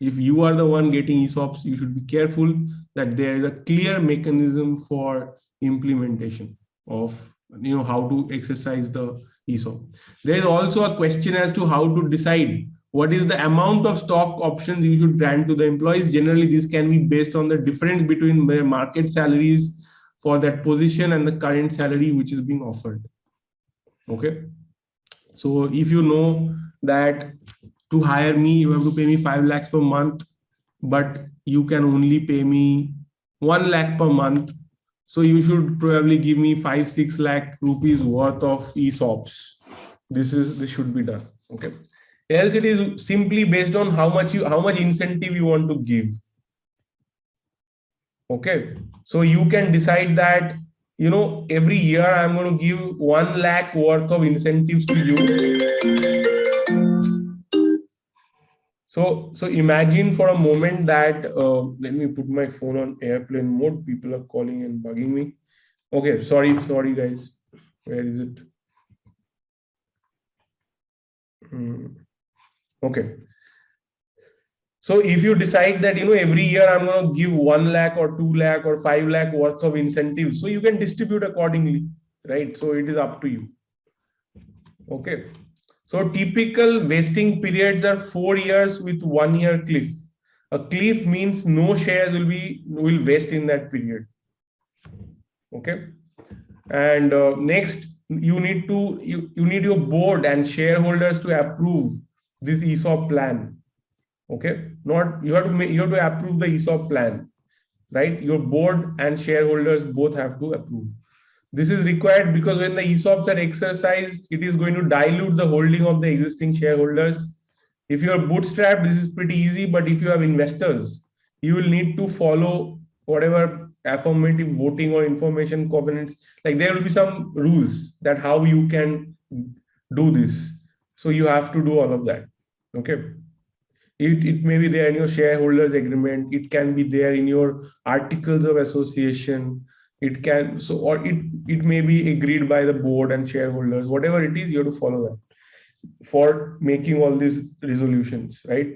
you are the one getting ESOPs, you should be careful that there is a clear mechanism for implementation of how to exercise the ESOP. There is also a question as to how to decide what is the amount of stock options you should grant to the employees. Generally, this can be based on the difference between their market salaries for that position and the current salary which is being offered. Okay. So if you know that to hire me, you have to pay me 5 lakhs per month, but you can only pay me 1 lakh per month. So you should probably give me 5-6 lakh rupees worth of ESOPs. This should be done. Okay. Else it is simply based on how much incentive you want to give. Okay. So you can decide that, every year I'm going to give 1 lakh worth of incentives to you. So imagine for a moment that, let me put my phone on airplane mode. People are calling and bugging me. Okay, sorry guys. Where is it? Okay. So if you decide that, every year I'm going to give 1 lakh or 2 lakh or 5 lakh worth of incentives, so you can distribute accordingly, right? So it is up to you. Okay. So typical vesting periods are 4 years with 1 year cliff. A cliff means no shares will vest in that period. Okay. And next, you need your board and shareholders to approve this ESOP plan. Okay. Not you have to approve the ESOP plan, right? Your board and shareholders both have to approve. This is required because when the ESOPs are exercised, it is going to dilute the holding of the existing shareholders. If you are bootstrapped, this is pretty easy. But if you have investors, you will need to follow whatever affirmative voting or information covenants. Like there will be some rules that how you can do this. So you have to do all of that. Okay. It may be there in your shareholders agreement. It can be there in your articles of association. It can or it may be agreed by the board and shareholders. Whatever it is, you have to follow that for making all these resolutions, right?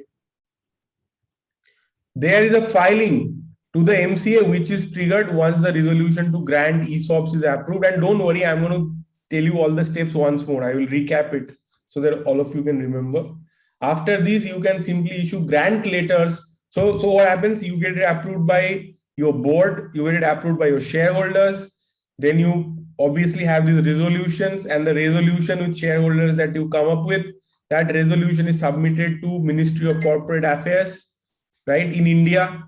There is a filing to the MCA which is triggered once the resolution to grant ESOPs is approved. And don't worry, I'm going to tell you all the steps once more. I will recap it so that all of you can remember. After this, you can simply issue grant letters. So what happens? You get it approved by your board, you get it approved by your shareholders. Then you obviously have these resolutions, and the resolution with shareholders that you come up with, that resolution is submitted to Ministry of Corporate Affairs, right? In India,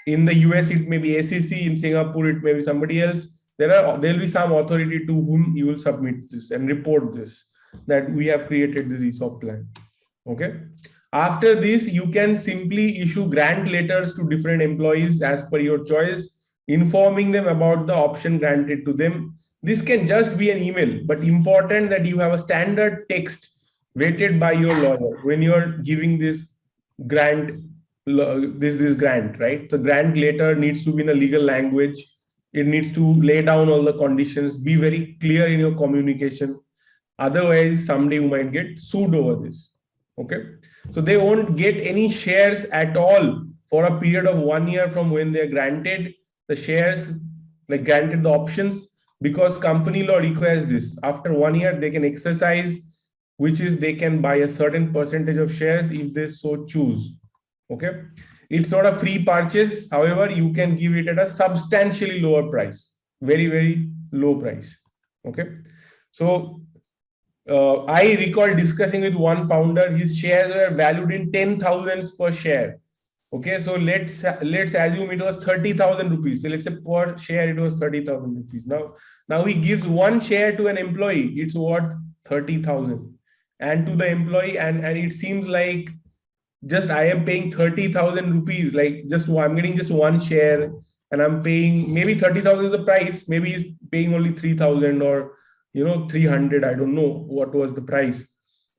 in the US, it may be SEC. In Singapore, it may be somebody else. There will be some authority to whom you will submit this and report this, that we have created this ESOP plan. Okay. After this, you can simply issue grant letters to different employees as per your choice, informing them about the option granted to them. This can just be an email, but important that you have a standard text vetted by your lawyer when you're giving this grant, this grant, right? The grant letter needs to be in a legal language. It needs to lay down all the conditions, be very clear in your communication. Otherwise, someday you might get sued over this. Okay. So they won't get any shares at all for a period of 1 year from when they are granted the shares, like granted the options, because company law requires this. After 1 year, they can exercise, which is they can buy a certain percentage of shares if they so choose. Okay. It's not a free purchase. However, you can give it at a substantially lower price, very, very low price. Okay. So I recall discussing with one founder, his shares were valued in 10,000 per share. Okay, so let's assume it was 30,000 rupees. So let's say per share it was 30,000 rupees. Now he gives one share to an employee, it's worth 30,000, and to the employee, and it seems like just I am paying 30,000 rupees, like I'm getting just one share, and I'm paying maybe 30,000 is the price, maybe he's paying only 3,000 or 300. I don't know what was the price.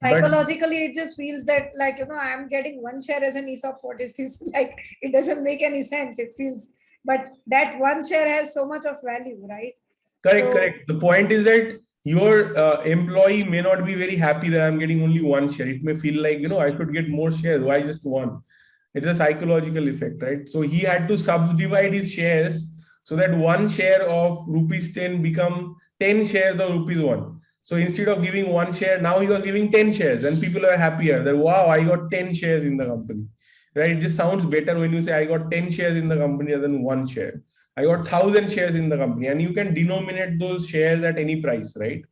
Psychologically, it just feels that I'm getting one share as an ESOP. What is this? Like, it doesn't make any sense. It feels, but that one share has so much of value, right? Correct. The point is that your employee may not be very happy that I'm getting only one share. It may feel like, I should get more shares. Why just one? It's a psychological effect, right? So he had to subdivide his shares so that one share of rupees 10 become 10 shares of rupees 1. So instead of giving one share, now he was giving 10 shares, and people are happier that, wow, I got 10 shares in the company, right? It just sounds better when you say I got 10 shares in the company rather than one share. I got 1,000 shares in the company, and you can denominate those shares at any price, right?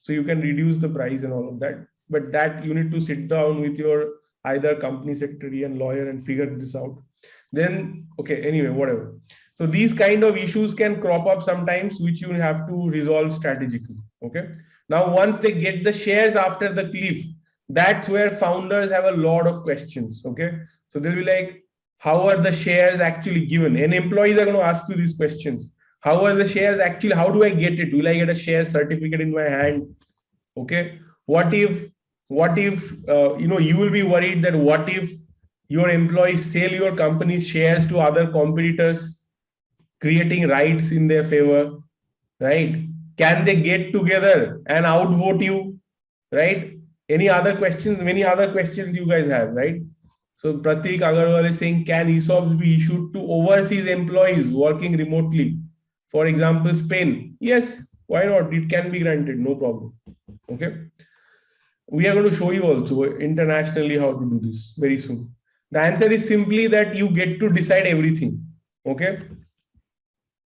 So, what happens? You can simply issue grant letters to the employees, and inform them about the option granted to them. This can just be an email, but important that you have a standard text vetted by your lawyer when you're giving this grant, letter, So you can reduce the price and all of that. But that you need to sit down with your either company secretary and lawyer and figure this out. Then, okay, anyway, whatever. So these kind of issues can crop up sometimes, which you have to resolve strategically. Okay. Now, once they get the shares after the cliff, that's where founders have a lot of questions. Okay. So they'll be like, how are the shares actually given? And employees are going to ask you these questions. How are the shares actually? How do I get it? Will I get a share certificate in my hand? Okay. What if you will be worried that what if your employees sell your company's shares to other competitors, creating rights in their favor, right? Can they get together and outvote you, right? Any other questions? Many other questions you guys have, right? So Pratik Agarwal is saying, can ESOPs be issued to overseas employees working remotely? For example, Spain. Yes, why not? It can be granted, no problem. Okay. We are going to show you also internationally how to do this very soon. The answer is simply that you get to decide everything. Okay.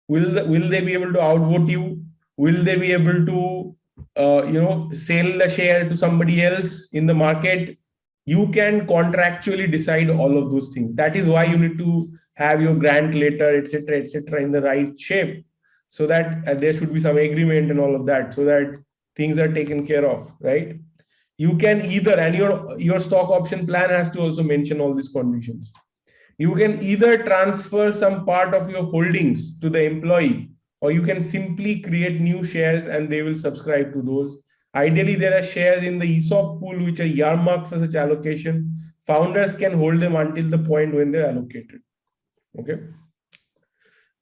Will they be able to outvote you? Will they be able to sell the share to somebody else in the market? You can contractually decide all of those things. That is why you need to have your grant letter, etc., in the right shape, so that there should be some agreement and all of that, so that things are taken care of, right? You can either, and your stock option plan has to also mention all these conditions. You can either transfer some part of your holdings to the employee, or you can simply create new shares and they will subscribe to those. Ideally, there are shares in the Eso pool which are earmarked for such allocation. Founders can hold them until the point when they're allocated. Okay.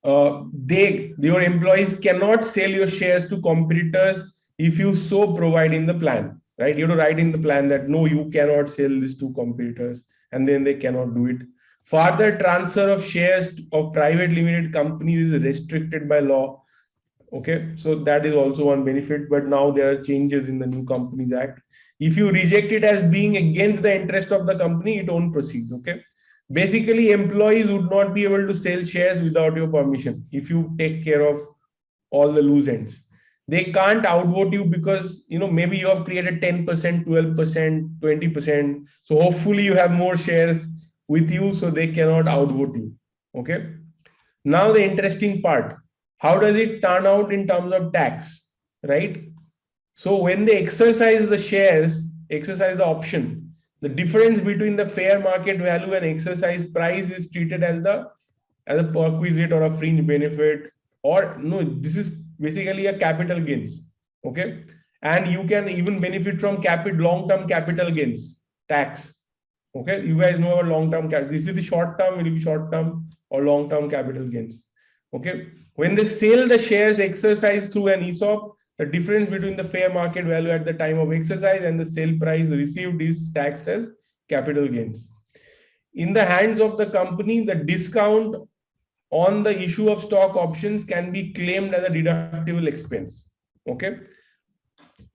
Your employees cannot sell your shares to competitors if you so provide in the plan, right? You have to write in the plan that no, you cannot sell this to competitors, and then they cannot do it. Further transfer of shares of private limited companies is restricted by law. Okay, so that is also one benefit, but now there are changes in the New Companies Act. If you reject it as being against the interest of the company, it won't proceed. Okay. Basically, employees would not be able to sell shares without your permission if you take care of all the loose ends. They can't outvote you because maybe you have created 10%, 12%, 20%. So hopefully you have more shares with you, so they cannot outvote you. Okay. Now the interesting part: how does it turn out in terms of tax, right? So when they exercise the shares, exercise the option, the difference between the fair market value and exercise price is treated as a perquisite or a fringe benefit, or no, this is basically a capital gains. Okay. And you can even benefit from long-term capital gains tax. Okay. You guys know about long-term capital. This is the short-term, it will be short-term or long-term capital gains. Okay. When they sell the shares exercised through an ESOP, the difference between the fair market value at the time of exercise and the sale price received is taxed as capital gains. In the hands of the company, the discount on the issue of stock options can be claimed as a deductible expense. Okay.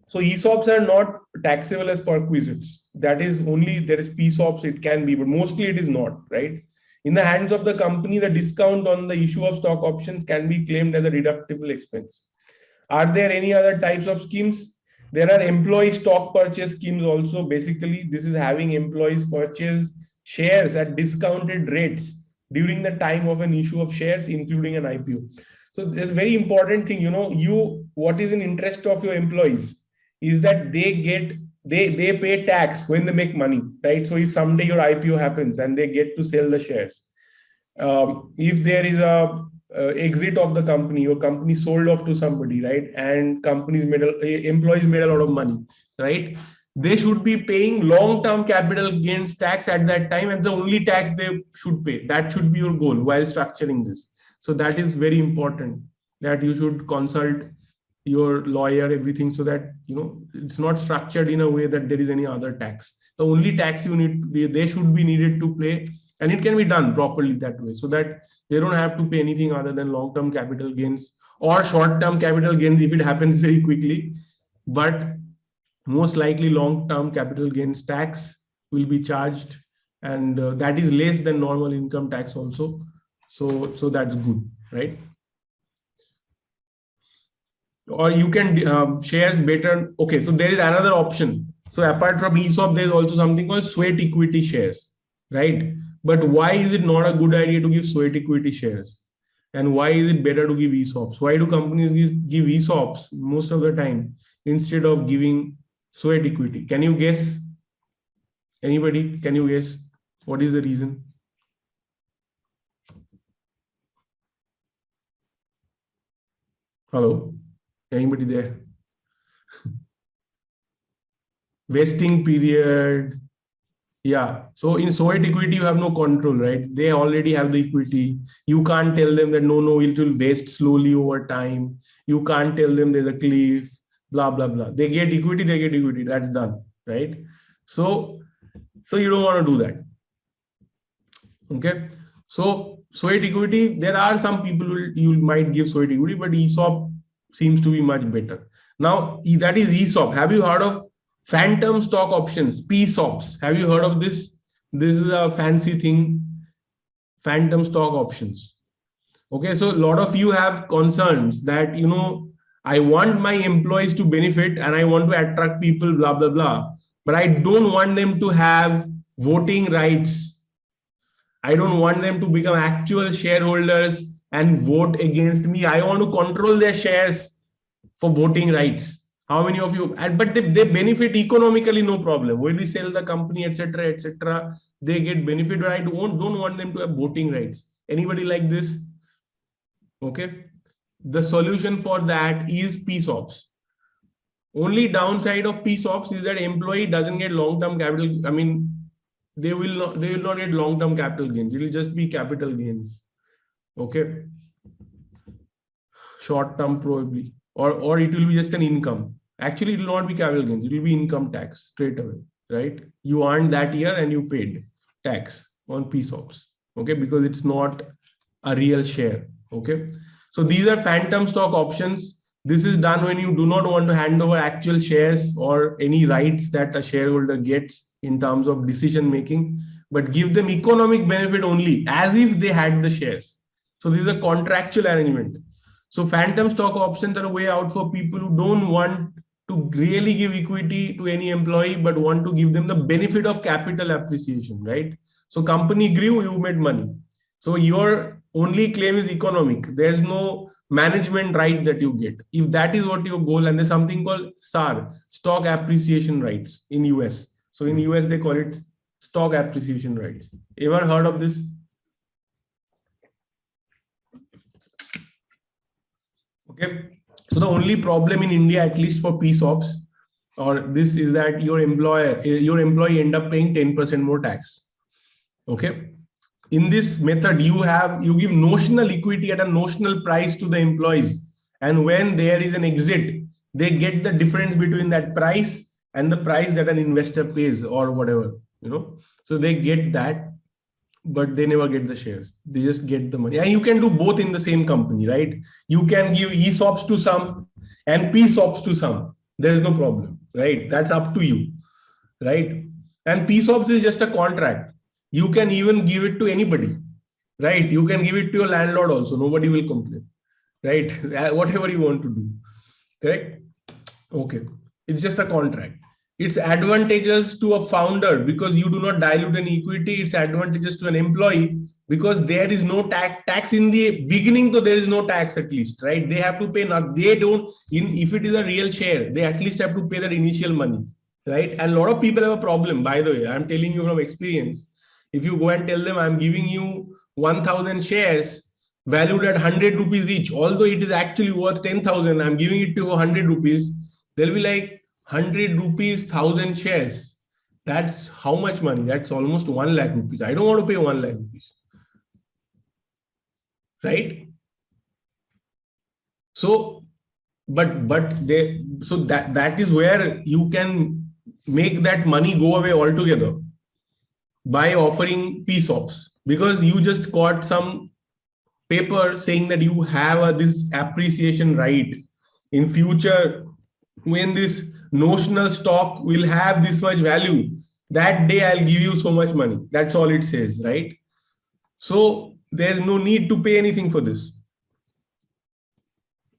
So ESOPs are not taxable as perquisites. That is only, there is Pisocks, it can be, but mostly it is not, right? In the hands of the company, the discount on the issue of stock options can be claimed as a deductible expense. Are there any other types of schemes? There are employee stock purchase schemes also. Basically, this is having employees purchase shares at discounted rates during the time of an issue of shares, including an IPO. So there's a very important thing, what is in interest of your employees is that they pay tax when they make money, right? So if someday your IPO happens and they get to sell the shares, if there is a exit of the company, your company sold off to somebody, right? And employees made a lot of money, right? They should be paying long-term capital gains tax at that time, and the only tax they should pay. That should be your goal while structuring this. So that is very important, that you should consult your lawyer, everything, so that it's not structured in a way that there is any other tax. The only tax they should be needed to pay, and it can be done properly that way, so that they don't have to pay anything other than long-term capital gains or short-term capital gains if it happens very quickly. But most likely long-term capital gains tax will be charged, and that is less than normal income tax also. So that's good, right? or you can shares better. Okay, so there is another option. So apart from ESOP, there is also something called sweat equity shares, right? But why is it not a good idea to give sweat equity shares? And why is it better to give ESOPs? Why do companies give ESOPs most of the time instead of giving sweat equity? Can you guess? Anybody? Can you guess? What is the reason? Hello? Anybody there? Vesting period. Yeah. So in sweat equity, you have no control, right? They already have the equity. You can't tell them that no, it will vest slowly over time. You can't tell them there's a cliff, blah, blah, blah. They get equity, That's done, right? So you don't want to do that. Okay. So sweat equity, there are some people who you might give sweat equity, but ESOP seems to be much better. Now, that is ESOP. Have you heard of phantom stock options, Pisocks? Have you heard of this? This is a fancy thing, phantom stock options. Okay, so a lot of you have concerns that, I want my employees to benefit and I want to attract people, blah, blah, blah. But I don't want them to have voting rights. I don't want them to become actual shareholders and vote against me. I want to control their shares for voting rights. How many of you? But they benefit economically, no problem. When we sell the company, etc., they get benefit. But I don't want them to have voting rights. Anybody like this? Okay. The solution for that is PSOPs. Only downside of PSOPs is that employee doesn't get long-term capital. I mean, they will not get long-term capital gains. It will just be capital gains. Okay. Short-term probably. Or it will be just an income. Actually, it will not be capital gains. It will be income tax straight away, right? You earned that year and you paid tax on PSOPs. Okay. Because it's not a real share. Okay. So these are phantom stock options. This is done when you do not want to hand over actual shares or any rights that a shareholder gets in terms of decision making, but give them economic benefit only as if they had the shares. So this is a contractual arrangement. So phantom stock options are a way out for people who don't want to really give equity to any employee, but want to give them the benefit of capital appreciation, right? So company grew, you made money. So your only claim is economic. There's no management right that you get. If that is what your goal, and there's something called SAR, stock appreciation rights in US. So in US, they call it stock appreciation rights. Ever heard of this? Okay. So the only problem in India, at least for PSOPs, or this is that your employee end up paying 10% more tax. Okay. In this method, you give notional equity at a notional price to the employees. And when there is an exit, they get the difference between that price and the price that an investor pays or whatever, So they get that, but they never get the shares. They just get the money. And you can do both in the same company, right? You can give ESOPs to some and PSOPs to some. There's no problem, right? That's up to you, right? And PSOPs is just a contract. You can even give it to anybody, right? You can give it to your landlord also. Nobody will complain, right? Whatever you want to do, correct? Okay. It's just a contract. It's advantageous to a founder because you do not dilute any equity. It's advantageous to an employee because there is no tax in the beginning, so there is no tax at least, right? They have to pay. They don't, if it is a real share, they at least have to pay that initial money, right? And a lot of people have a problem, by the way. I'm telling you from experience. If you go and tell them I'm giving you 1,000 shares valued at 100 rupees each, although it is actually worth 10,000, I'm giving it to you 100 rupees. They'll be like, 100 rupees, 1,000 shares. That's how much money? That's almost 1 lakh rupees. I don't want to pay 1 lakh rupees. Right? So, so that is where you can make that money go away altogether by offering PSOPs, because you just got some paper saying that you have this appreciation right in future when this notional stock will have this much value. That day I'll give you so much money. That's all it says, right? So there's no need to pay anything for this.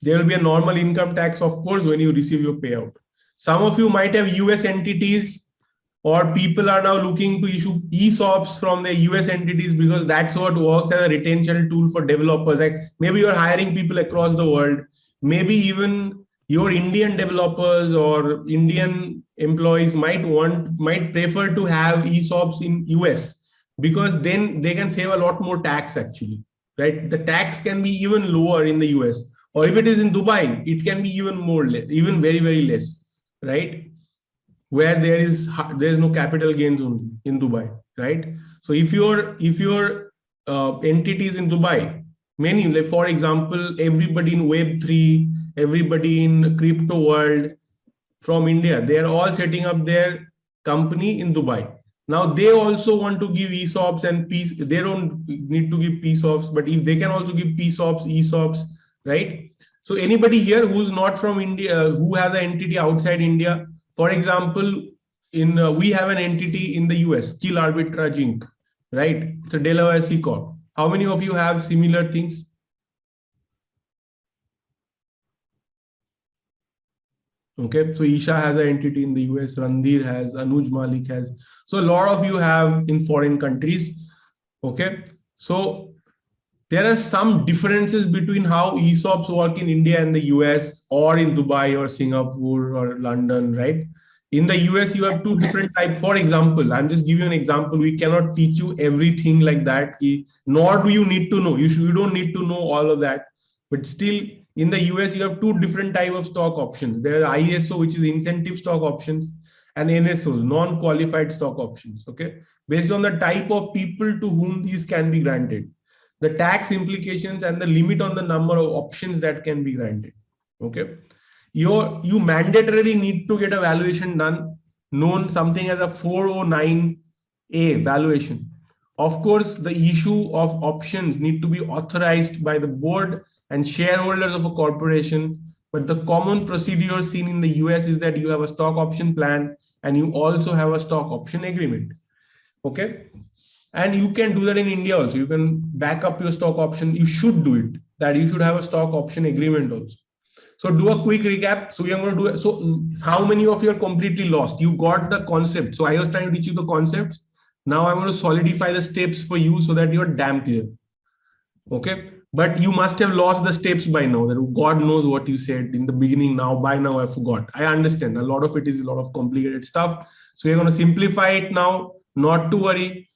There will be a normal income tax, of course, when you receive your payout. Some of you might have US entities, or people are now looking to issue ESOPs from the US entities, because that's what works as a retention tool for developers. Like maybe you're hiring people across the world, maybe even your Indian developers or Indian employees might prefer to have ESOPs in US, because then they can save a lot more tax actually, right? The tax can be even lower in the US, or if it is in Dubai, it can be even more, even very, very less, right? Where there is no capital gains only in Dubai, right? So if your entity is in Dubai, many, like for example, everybody in Web3, everybody in crypto world from India, they are all setting up their company in Dubai. Now they also want to give ESOPs and they don't need to give ESOPs, but if they can also give ESOPs, right? So anybody here who's not from India, who has an entity outside India, for example, we have an entity in the US, Skill Arbitrage Inc., right? It's a Delaware C Corp. How many of you have similar things? Okay, so Isha has an entity in the US, Randhir has, Anuj Malik has. So a lot of you have in foreign countries. Okay, so there are some differences between how ESOPs work in India and the US, or in Dubai or Singapore or London, right? In the US, you have two different types. For example, I'm just giving you an example. We cannot teach you everything like that, nor do you need to know. You don't need to know all of that. But still, in the US, you have two different types of stock options. There are ISO, which is incentive stock options, and NSOs, non-qualified stock options. Okay, based on the type of people to whom these can be granted, the tax implications, and the limit on the number of options that can be granted. Okay, you mandatorily need to get a valuation done, known something as a 409A valuation. Of course, the issue of options need to be authorized by the board and shareholders of a corporation. But the common procedure seen in the US is that you have a stock option plan and you also have a stock option agreement. Okay, and you can do that in India also. You can back up your stock option. You should do it. That you should have a stock option agreement also. So do a quick recap. So we are going to do it. So how many of you are completely lost? You got the concept. So I was trying to teach you the concepts. Now I'm going to solidify the steps for you so that you're damn clear. Okay. But you must have lost the steps by now. That God knows what you said in the beginning. Now, by now, I forgot. I understand. A lot of it is a lot of complicated stuff. So we're going to simplify it now. Not to worry.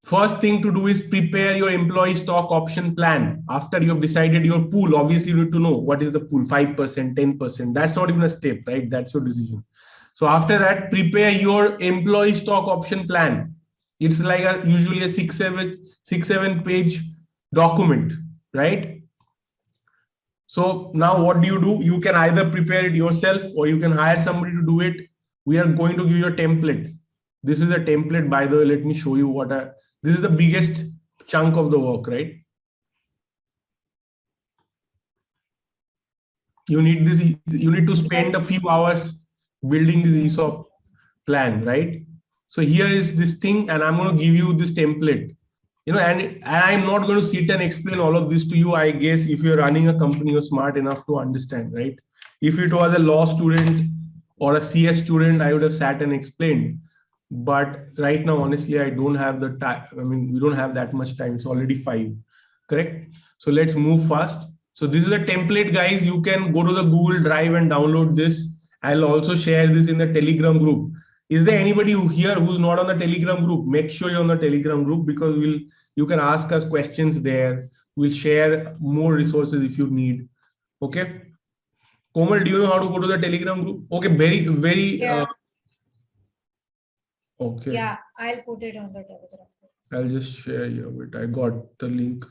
First thing to do is prepare your employee stock option plan. After you have decided your pool, obviously you need to know what is the pool, 5%, 10%. That's not even a step, right? That's your decision. So after that, prepare your employee stock option plan. It's like usually a 6-7 page document, right? So now what do? You can either prepare it yourself or you can hire somebody to do it. We are going to give you a template. This is a template, by the way. Let me show you this is the biggest chunk of the work, right? You need to spend a few hours building this ESOP plan, right? So here is this thing, and I'm going to give you this template. And I'm not going to sit and explain all of this to you. I guess if you're running a company, you're smart enough to understand, right? If it was a law student or a CS student, I would have sat and explained. But right now, honestly, I don't have the time. I mean, we don't have that much time. It's already 5, correct? So let's move fast. So this is a template, guys. You can go to the Google Drive and download this. I'll also share this in the Telegram group. Is there anybody here who's not on the Telegram group? Make sure you're on the Telegram group, because you can ask us questions there. We'll share more resources if you need. Okay. Komal, do you know how to go to the Telegram group? Okay, very. Yeah. Okay. Yeah, I'll put it on the Telegram. I'll just share here. Wait, I got the link.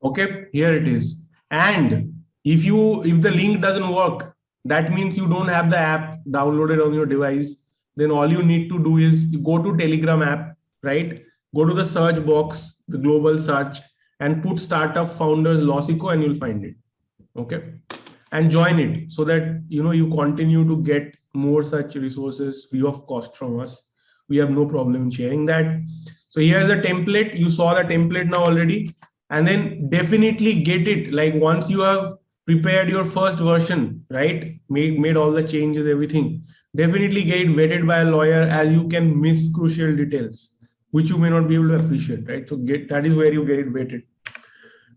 Okay, here it is. And if the link doesn't work, that means you don't have the app downloaded on your device. Then all you need to do is you go to Telegram app, right? Go to the search box, the global search, and put Startup Founders LawSikho, and you'll find it. Okay, and join it so that you continue to get more such resources free of cost from us. We have no problem in sharing that. So here's a template. You saw the template now already. and then definitely get it. Like once you have prepared your first version, right? Made all the changes, everything. Definitely get it vetted by a lawyer, as you can miss crucial details, which you may not be able to appreciate, right? So that is where you get it vetted.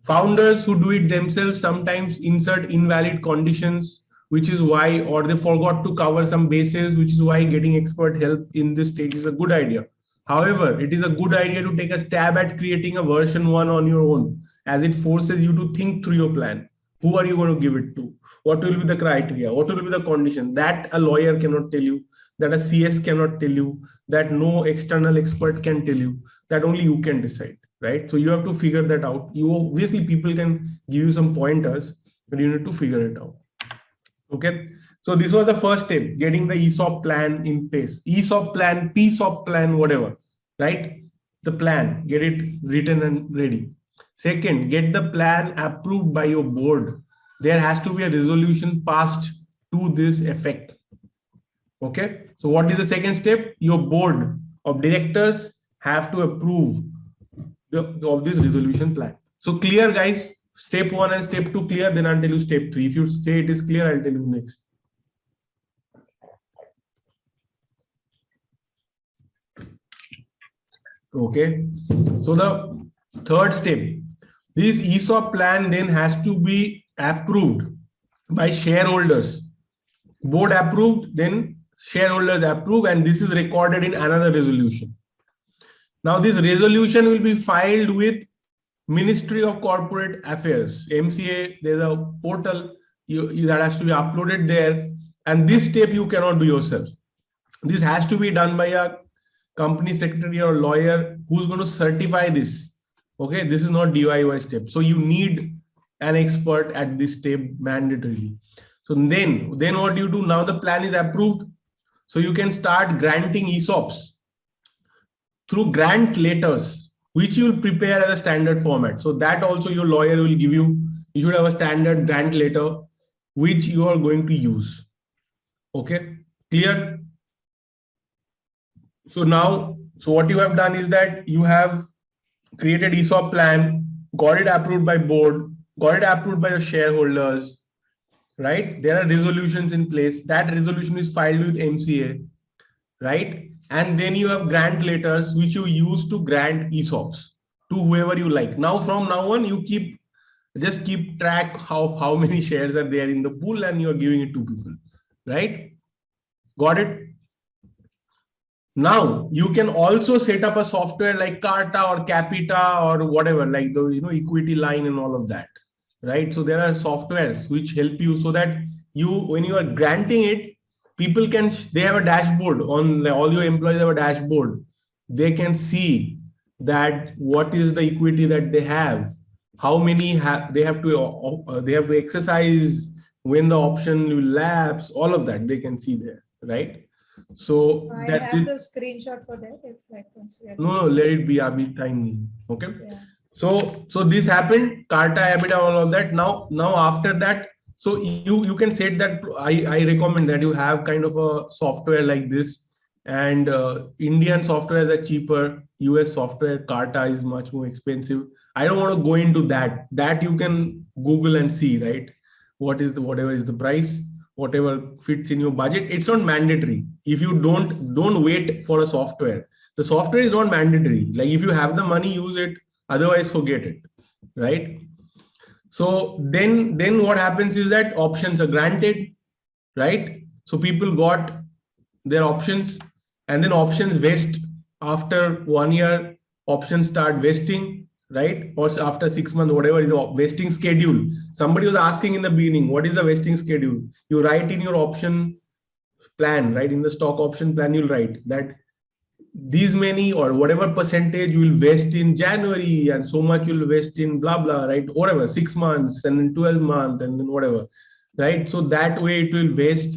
Founders who do it themselves sometimes insert invalid conditions, which is why, or they forgot to cover some bases, which is why getting expert help in this stage is a good idea. However, it is a good idea to take a stab at creating a version 1 on your own, as it forces you to think through your plan. Who are you going to give it to? What will be the criteria? What will be the condition? That a lawyer cannot tell you, that a CS cannot tell you, that no external expert can tell you, that only you can decide, right? So you have to figure that out. You obviously, people can give you some pointers, but you need to figure it out. Okay. So this was the first step, getting the ESOP plan in place. ESOP plan, PSOP plan, whatever, right? The plan, get it written and ready. Second, get the plan approved by your board. There has to be a resolution passed to this effect. Okay. So what is the second step? Your board of directors have to approve of this resolution plan. So clear, guys. Step 1 and step 2 clear. Then I'll tell you step 3. If you say it is clear, I'll tell you next. Okay. So the third step, this ESOP plan then has to be approved by shareholders. Board approved, then shareholders approve, and this is recorded in another resolution. Now this resolution will be filed with Ministry of Corporate Affairs, MCA. There's a portal that has to be uploaded there, and this step you cannot do yourself. This has to be done by a company secretary or lawyer who's going to certify this. Okay, this is not DIY step. So you need an expert at this step mandatorily. So then what you do now? The plan is approved, so you can start granting ESOPs through grant letters, which you will prepare as a standard format. So that also your lawyer will give you. You should have a standard grant letter which you are going to use. Okay, clear? So now, so what you have done is that you have created ESOP plan, got it approved by board, got it approved by your shareholders, right? There are resolutions in place. That resolution is filed with MCA, right? And then you have grant letters which you use to grant ESOPs to whoever you like. Now, from now on, you just keep track how many shares are there in the pool, and you're giving it to people, right? Got it? Now you can also set up a software like Carta or Capita or whatever, like the equity line and all of that, right? So there are softwares which help you, so that when you are granting it, people they have a dashboard on, all your employees have a dashboard. They can see that what is the equity that they have, how many they have to exercise, when the option will lapse, all of that they can see there, right? So I have the screenshot for that. If like once we are no, let it be tiny. Okay. Yeah. So this happened, Carta, EBITDA, all of that. Now after that, so you can set that. I recommend that you have kind of a software like this, and Indian software are cheaper. US software, Carta, is much more expensive. I don't want to go into that. That you can Google and see, right? Whatever is the price, whatever fits in your budget. It's not mandatory. If you don't wait for a software. The software is not mandatory. Like if you have the money, use it. Otherwise, forget it, right? So then what happens is that options are granted, right? So people got their options, and then options vest after 1 year. Options start vesting, right? Or after 6 months, whatever is the vesting schedule. Somebody was asking in the beginning, what is the vesting schedule? You write in your option plan, right? In the stock option plan, you'll write that these many or whatever percentage will vest in January, and so much will vest in blah blah, right? Whatever, 6 months and then 12 months and then whatever, right? So that way it will vest,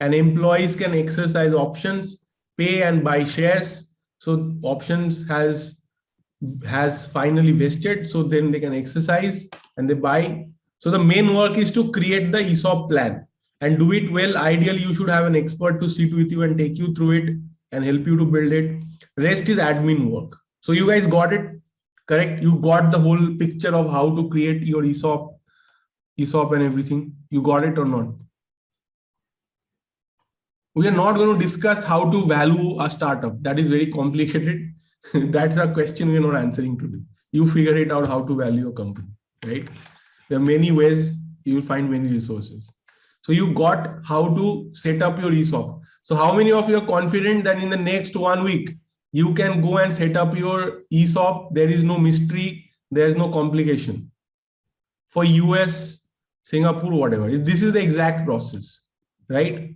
and employees can exercise options, pay and buy shares. So options has finally vested, so then they can exercise and they buy. So the main work is to create the ESOP plan and do it well. Ideally, you should have an expert to sit with you and take you through it and help you to build it. Rest is admin work. So you guys got it? Correct? You got the whole picture of how to create your ESOP and everything. You got it or not? We are not going to discuss how to value a startup. That is very complicated. That's a question we are not answering today. You figure it out how to value a company, right? There are many ways. You will find many resources. So you got how to set up your ESOP. So how many of you are confident that in the next 1 week, you can go and set up your ESOP? There is no mystery. There is no complication. For US, Singapore, whatever. This is the exact process, right?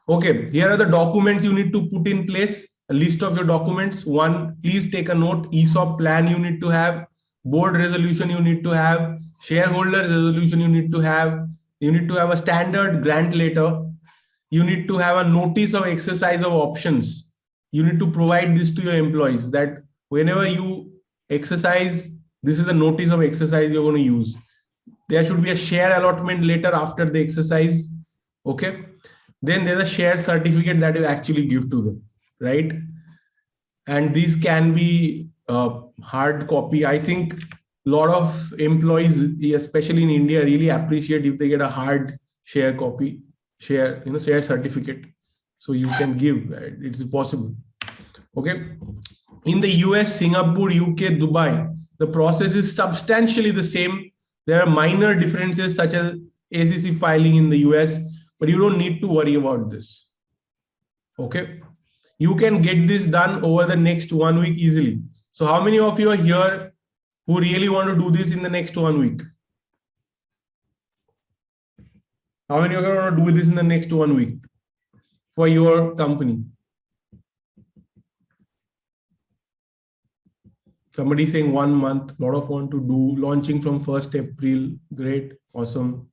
Okay, here are the documents you need to put in place. A list of your documents. One, please take a note. ESOP plan you need to have. Board resolution you need to have. Shareholders resolution you need to have. You need to have a standard grant letter. You need to have a notice of exercise of options. You need to provide this to your employees that whenever you exercise, this is the notice of exercise you're going to use. There should be a share allotment later after the exercise. Okay. Then there's a share certificate that you actually give to them, right? And these can be hard copy. I think a lot of employees, especially in India, really appreciate if they get a hard share copy, share certificate. So you can give, it's possible. Okay. In the US, Singapore, UK, Dubai, the process is substantially the same. There are minor differences such as ACC filing in the US, but you don't need to worry about this. Okay. You can get this done over the next 1 week easily. So how many of you are here who really want to do this in the next 1 week? How many of you want to do this in the next 1 week for your company? Somebody saying 1 month. A lot of want to do launching from 1st April. Great. Awesome.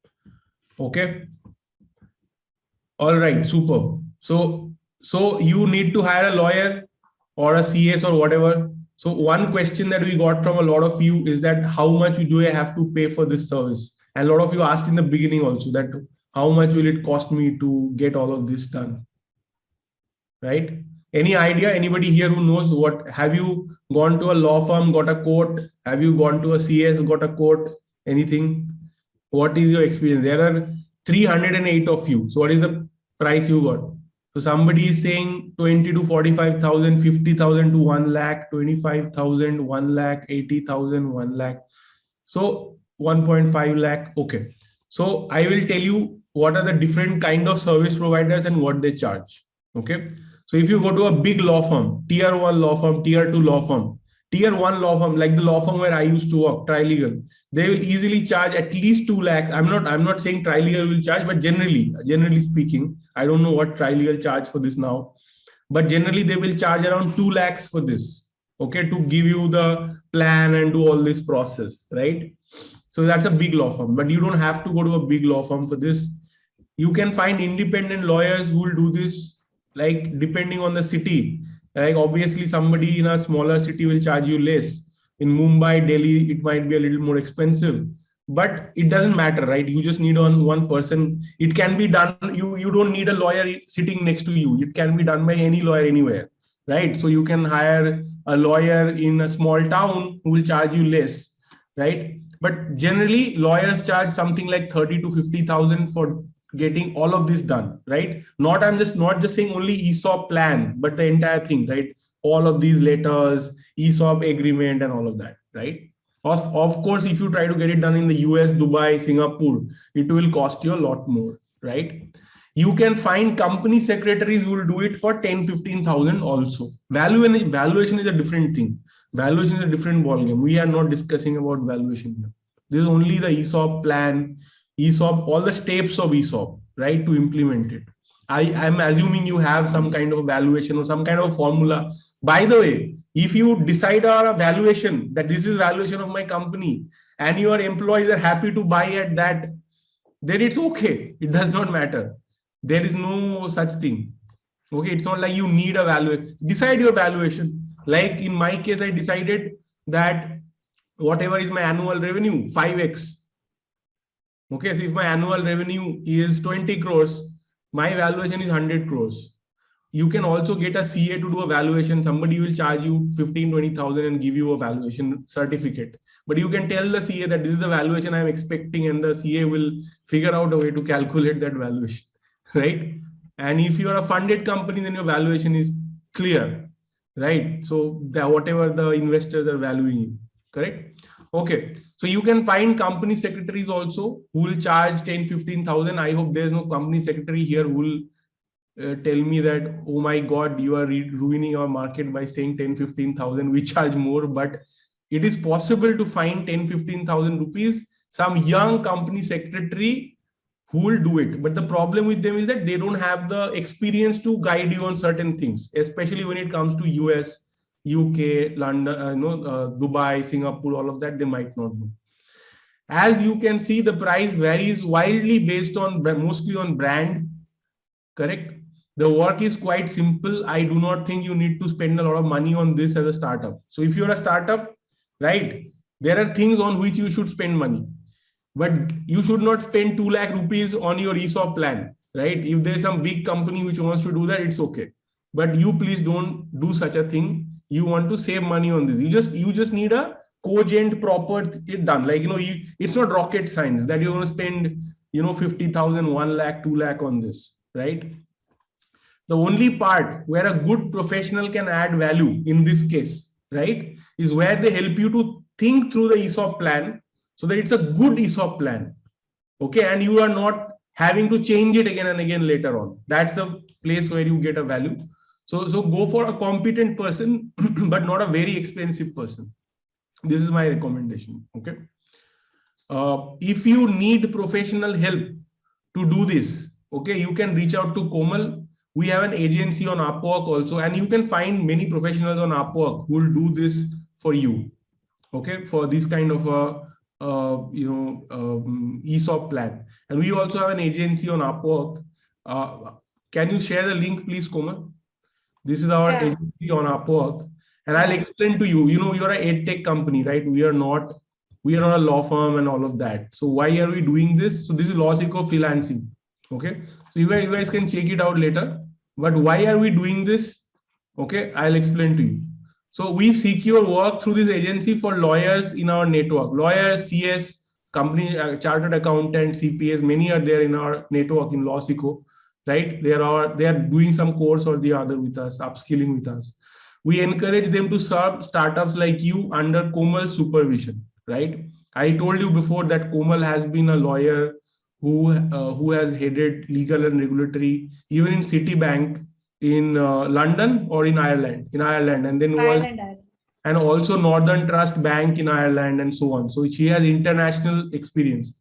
Okay. All right. Super. So you need to hire a lawyer or a CS or whatever. So one question that we got from a lot of you is that how much do I have to pay for this service? And a lot of you asked in the beginning also that how much will it cost me to get all of this done? Right? Any idea? Anybody here who knows what? Have you gone to a law firm, got a quote? Have you gone to a CS, got a quote? Anything? What is your experience? There are 308 of you. So what is the price you got? So somebody is saying 20 to 45,000, 50,000 to 1 lakh, 25,000, 1 lakh, 80,000, 1 lakh. So 1.5 lakh. Okay. So I will tell you what are the different kind of service providers and what they charge. Okay. So if you go to a big law firm, tier 1 law firm, tier 2 law firm, tier 1 law firm, like the law firm where I used to work, Trilegal, they will easily charge at least 2 lakhs. I'm not saying Trilegal will charge, but generally speaking, I don't know what Trilegal charge for this now, but generally they will charge around 2 lakhs for this. Okay, to give you the plan and do all this process, right? So that's a big law firm, but you don't have to go to a big law firm for this. You can find independent lawyers who will do this, like depending on the city. Like obviously somebody in a smaller city will charge you less. In Mumbai, Delhi, it might be a little more expensive, but it doesn't matter, right? You just need one person. It can be done. You don't need a lawyer sitting next to you. It can be done by any lawyer anywhere, right? So you can hire a lawyer in a small town who will charge you less, right? But generally lawyers charge something like 30 to 50,000 for getting all of this done, right? I'm not just saying only ESOP plan, but the entire thing, right? All of these letters, ESOP agreement and all of that, right? Of course, if you try to get it done in the US, Dubai, Singapore, it will cost you a lot more, right? You can find company secretaries who will do it for 10, 15,000 also. Valuation is a different thing. Valuation is a different ballgame. We are not discussing about valuation here. This is only the ESOP plan, ESOP, all the steps of ESOP, right, to implement it. I'm assuming you have some kind of valuation or some kind of formula. By the way, if you decide on a valuation that this is valuation of my company and your employees are happy to buy at that, then it's okay. It does not matter. There is no such thing. Okay, it's not like you need a valuation. Decide your valuation. Like in my case, I decided that whatever is my annual revenue, 5x. Okay, so if my annual revenue is 20 crores, my valuation is 100 crores. you can also get a CA to do a valuation. Somebody will charge you 15,000-20,000 and give you a valuation certificate. But you can tell the CA that this is the valuation I'm expecting, and the CA will figure out a way to calculate that valuation, right? And if you are a funded company, then your valuation is clear, right? So that whatever the investors are valuing you, correct? Okay, so you can find company secretaries also who will charge 10,000-15,000. I hope there's no company secretary here who will tell me that, oh my God, you are ruining our market by saying 10,000-15,000, we charge more. But it is possible to find 10,000-15,000 rupees, some young company secretary who will do it. But the problem with them is that they don't have the experience to guide you on certain things, especially when it comes to US, UK, London, Dubai, Singapore, all of that, they might not know. As you can see, the price varies wildly based on mostly on brand, correct? The work is quite simple. I do not think you need to spend a lot of money on this as a startup. So if you're a startup, right, there are things on which you should spend money, but you should not spend 2 lakh rupees on your ESOP plan, right? If there's some big company which wants to do that, it's okay. But you please don't do such a thing. You want to save money on this. You just need a cogent, proper it done. Like, it's not rocket science that you're going to spend, 50,000, 1 lakh, 2 lakh on this, right? The only part where a good professional can add value in this case, right, is where they help you to think through the ESOP plan so that it's a good ESOP plan. Okay. And you are not having to change it again and again later on. That's the place where you get a value. So go for a competent person, but not a very expensive person. This is my recommendation. Okay. If you need professional help to do this, okay, you can reach out to Komal. We have an agency on Upwork also, and you can find many professionals on Upwork who will do this for you. Okay, for this kind of a ESOP plan. And we also have an agency on Upwork. Can you share the link, please, Komal? This is our agency on Upwork, and I'll explain to you. You're an edtech company, right? We are not a law firm and all of that. So why are we doing this? So this is LawSikho freelancing. Okay, so you guys can check it out later. But why are we doing this? Okay, I'll explain to you. So we secure work through this agency for lawyers in our network. Lawyers, CS, company, chartered accountants, CPAs, many are there in our network in LawSikho, right? They are doing some course or the other with us, upskilling with us. We encourage them to serve startups like you under Komal's supervision, right? I told you before that Komal has been a lawyer who has headed legal and regulatory, even in Citibank in London or in Ireland, and then and also Northern Trust Bank in Ireland and so on. So she has international experience.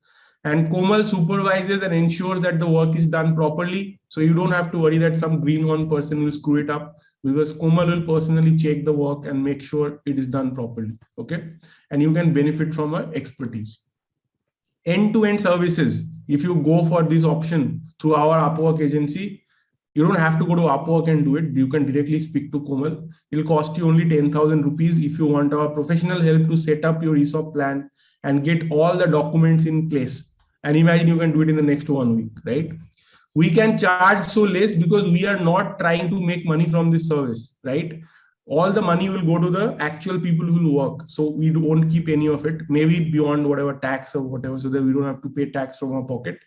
And Komal supervises and ensures that the work is done properly. So you don't have to worry that some greenhorn person will screw it up, because Komal will personally check the work and make sure it is done properly. Okay. And you can benefit from her expertise. End-to-end services. If you go for this option through our Upwork agency, you don't have to go to Upwork and do it. You can directly speak to Komal. It'll cost you only 10,000 rupees if you want our professional help to set up your ESOP plan and get all the documents in place. And imagine you can do it in the next 1 week, right? We can charge so less because we are not trying to make money from this service, right? All the money will go to the actual people who will work. So we won't keep any of it, maybe beyond whatever tax or whatever, so that we don't have to pay tax from our pocket.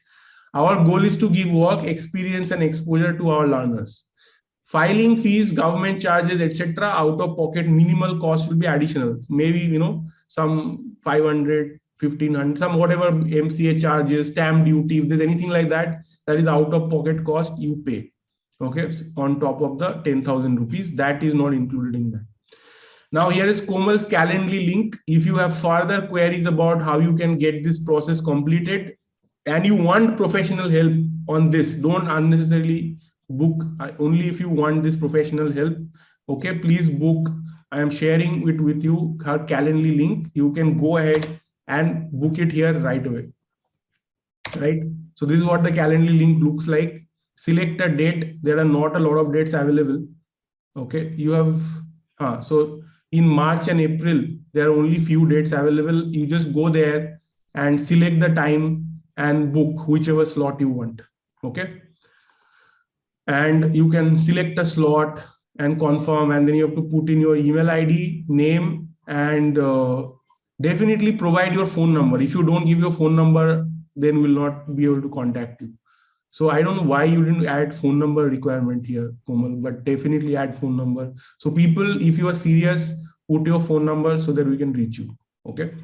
Our goal is to give work, experience, and exposure to our learners. Filing fees, government charges, etc., out of pocket, minimal cost will be additional. Maybe, some 500, 1,500, some whatever MCA charges, stamp duty, if there's anything like that, that is out of pocket cost, you pay. Okay, on top of the 10,000 rupees, that is not included in that. Now here is Komal's Calendly link. If you have further queries about how you can get this process completed and you want professional help on this, don't unnecessarily book, only if you want this professional help. Okay, please book. I am sharing it with you, her Calendly link. You can go ahead and book it here right away. Right. So this is what the Calendly link looks like. Select a date. There are not a lot of dates available. Okay, you have so in March and April there are only few dates available. You just go there and select the time and book whichever slot you want. Okay, and you can select a slot and confirm, and then you have to put in your email ID, name, and definitely provide your phone number. If you don't give your phone number, then we'll not be able to contact you. So I don't know why you didn't add phone number requirement here, Komal, but definitely add phone number. So people, if you are serious, put your phone number so that we can reach you. Okay.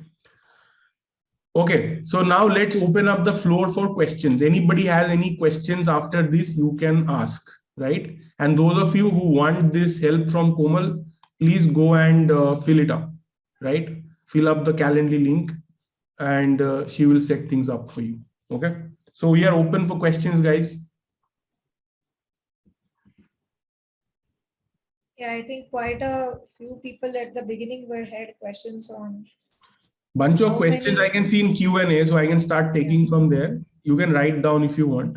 Okay, so now let's open up the floor for questions. Anybody has any questions after this, you can ask, right? And those of you who want this help from Komal, please go and fill it up, right? Fill up the Calendly link and she will set things up for you. Okay, so we are open for questions, guys. Yeah, I think quite a few people at the beginning had questions on Bunch of how questions many. I can see in Q&A, so I can start taking from there. You can write down if you want.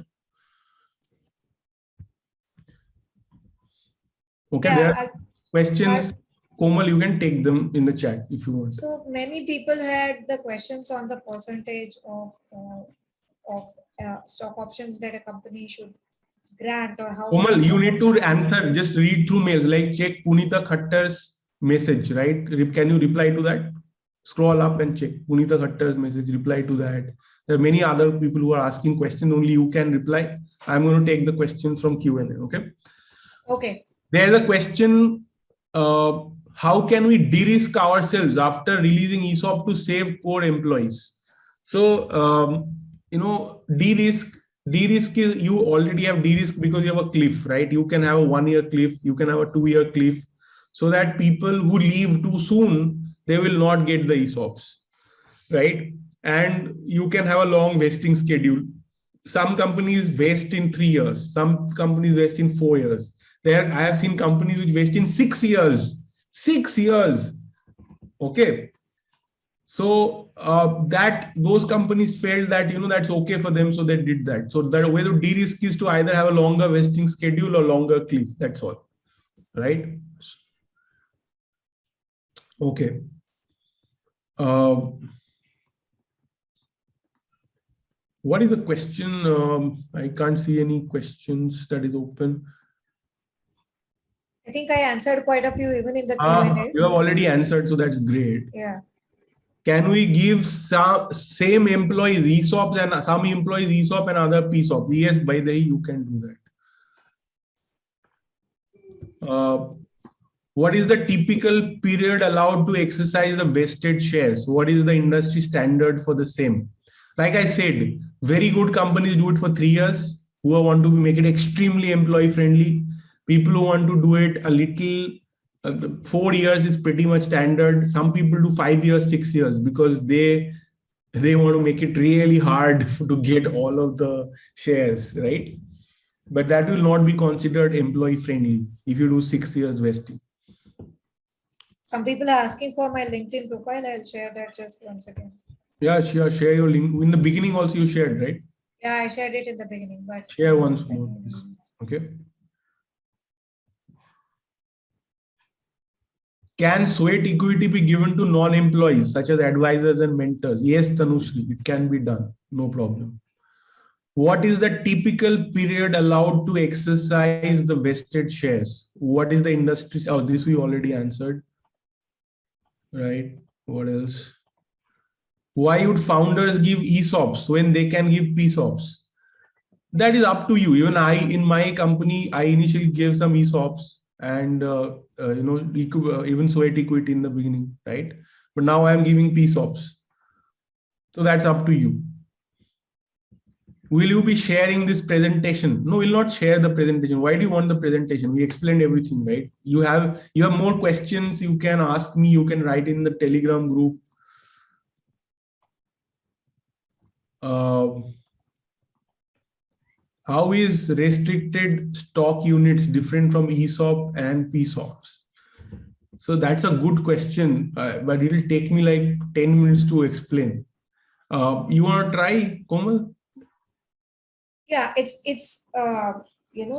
Okay, there are questions. Komal, you can take them in the chat if you want. So many people had the questions on the percentage of stock options that a company should grant, or how Komal, many you stock need to options. answer. Just read through mails. Like check Punita Khattar's message, right? Can you reply to that? Scroll up and check Punita Khattar's message. Reply to that. There are many other people who are asking questions. Only you can reply. I'm going to take the questions from Q&A. Okay. Okay. There's a question. How can we de-risk ourselves after releasing ESOP to save core employees? So, de-risk is, you already have de-risk because you have a cliff, right? You can have a 1-year cliff, you can have a 2-year cliff, so that people who leave too soon, they will not get the ESOPs, right? And you can have a long vesting schedule. Some companies vest in 3 years, some companies vest in 4 years. I have seen companies which vest in 6 years. 6 years. Okay. So that those companies felt that that's okay for them, so they did that. So the way to de-risk is to either have a longer vesting schedule or longer cliff. That's all, right? Okay. What is the question? I can't see any questions that is open. I think I answered quite a few even in the Q&A. You have already answered, so that's great. Yeah. Can we give same employees ESOPs and some employees ESOP and other PSOP? Yes, by the way, you can do that. What is the typical period allowed to exercise the vested shares? What is the industry standard for the same? Like I said, very good companies do it for 3 years, who want to make it extremely employee friendly. People who want to do it a little, 4 years is pretty much standard. Some people do 5 years, 6 years because they want to make it really hard to get all of the shares, right? But that will not be considered employee friendly if you do 6 years vesting. Some people are asking for my LinkedIn profile. I'll share that just once again. Yeah, sure. Share your link. In the beginning also you shared, right? Yeah, I shared it in the beginning, but share once more. Okay. Can sweat equity be given to non-employees such as advisors and mentors? Yes, Tanushri, it can be done. No problem. What is the typical period allowed to exercise the vested shares? What is the industry? Oh, this we already answered. Right. What else? Why would founders give ESOPs when they can give PSOPs? That is up to you. Even in my company, I initially gave some ESOPs and even sweat equity in the beginning, right? But now I am giving PSOPs. So that's up to you. Will you be sharing this presentation? No, we'll not share the presentation. Why do you want the presentation? We explained everything, right? You have more questions, you can ask me, you can write in the Telegram group. How is restricted stock units different from ESOP and PSOPs? So that's a good question, but it will take me like 10 minutes to explain. You want to try, Komal? Yeah, it's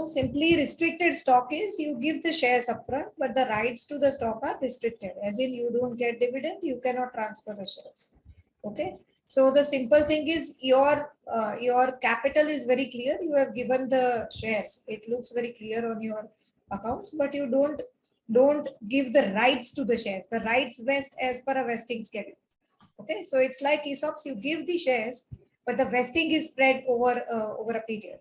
simply restricted stock is you give the shares upfront, but the rights to the stock are restricted. As in, you don't get dividend, you cannot transfer the shares. Okay. So the simple thing is your capital is very clear. You have given the shares. It looks very clear on your accounts, but you don't give the rights to the shares. The rights vest as per a vesting schedule. Okay, so it's like ESOPs. You give the shares, but the vesting is spread over a period.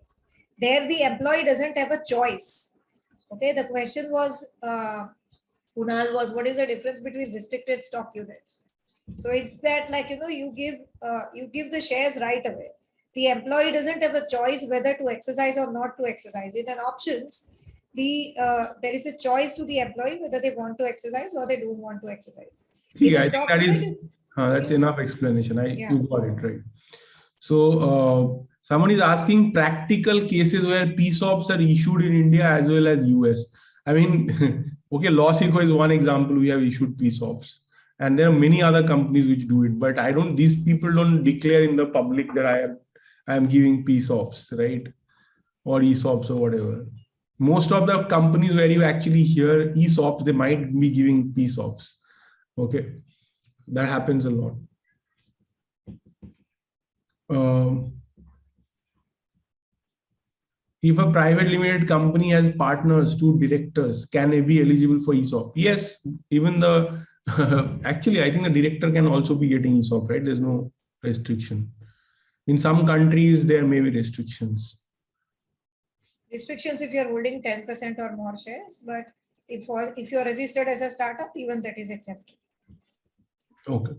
There, the employee doesn't have a choice. Okay, the question was, Kunal, was what is the difference between restricted stock units? So it's that, like, you give the shares right away. The employee doesn't have a choice whether to exercise or not to exercise. In an options, there is a choice to the employee whether they want to exercise or they don't want to exercise. In Yeah, a I think stock that is unit, that's enough explanation. yeah. You got it right. So someone is asking practical cases where PSOPs are issued in India as well as US. I mean, okay, LawSikho is one example. We have issued PSOPs, and there are many other companies which do it. But I don't. These people don't declare in the public that I am giving PSOPs, right, or ESOPs or whatever. Most of the companies where you actually hear ESOPs, they might be giving PSOPs. Okay, that happens a lot. If a private limited company has partners, two directors, can they be eligible for ESOP? Yes, even the actually, I think the director can also be getting ESOP, right? There's no restriction. In some countries, there may be restrictions. Restrictions if you're holding 10% or more shares, but if you're registered as a startup, even that is accepted. Okay.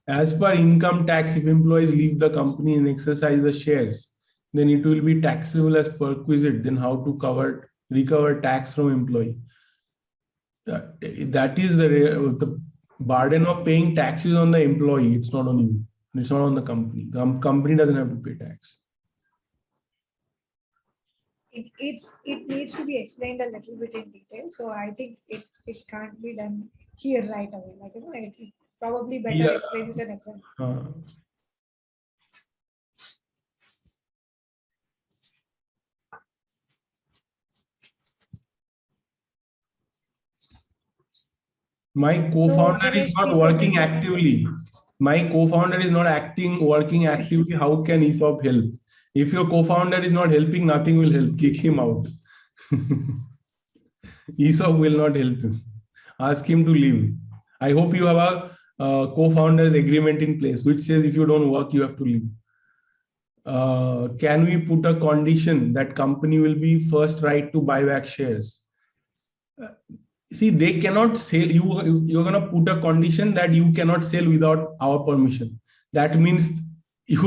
As per income tax, if employees leave the company and exercise the shares, then it will be taxable as perquisite. Then how to recover tax from employee? That is the burden of paying taxes on the employee. It's not on you. It's not on the company. The company doesn't have to pay tax. It needs to be explained a little bit in detail. So I think it can't be done here right away. Like, it probably better explain with an example. My co-founder is not working actively. My co-founder is not working actively. How can ESOP help? If your co-founder is not helping, nothing will help. Kick him out. ESOP will not help him. Ask him to leave. I hope you have a co-founders agreement in place, which says if you don't work, you have to leave. Can we put a condition that company will be first right to buy back shares? See, they cannot sell. You're going to put a condition that you cannot sell without our permission. That means if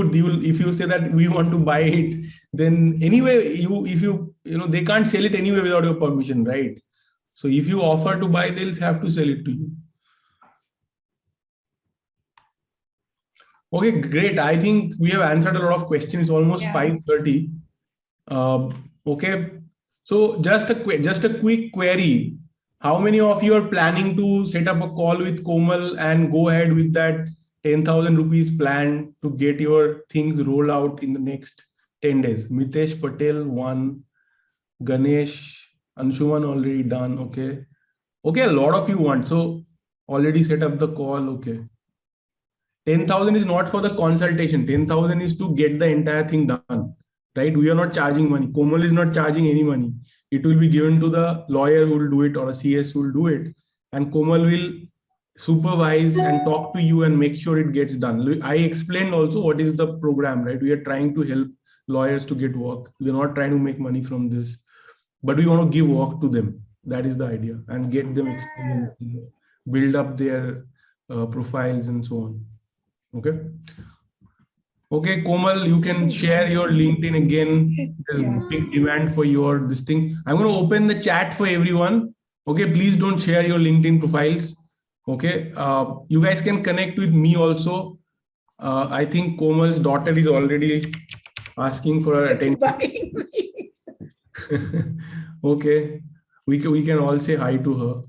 you say that we want to buy it, then anyway, they can't sell it anyway without your permission, right? So if you offer to buy, they'll have to sell it to you. Okay, great. I think we have answered a lot of questions. It's almost 5:30. Okay, so just a quick query. How many of you are planning to set up a call with Komal and go ahead with that 10,000 rupees plan to get your things rolled out in the next 10 days? Mitesh Patel, 1. Ganesh, Anshuman already done. Okay. Okay, a lot of you want. So already set up the call. Okay. 10,000 is not for the consultation. 10,000 is to get the entire thing done. Right? We are not charging money. Komal is not charging any money. It will be given to the lawyer who will do it or a CS who will do it. And Komal will supervise and talk to you and make sure it gets done. I explained also what is the program, right? We are trying to help lawyers to get work. We're not trying to make money from this, but we want to give work to them. That is the idea, and get them experience, build up their profiles and so on. Okay. Okay, Komal, you can share your LinkedIn again. There's a big demand for this thing. I'm going to open the chat for everyone. Okay, please don't share your LinkedIn profiles. Okay, you guys can connect with me also. I think Komal's daughter is already asking for her attention. Okay, we can all say hi to her.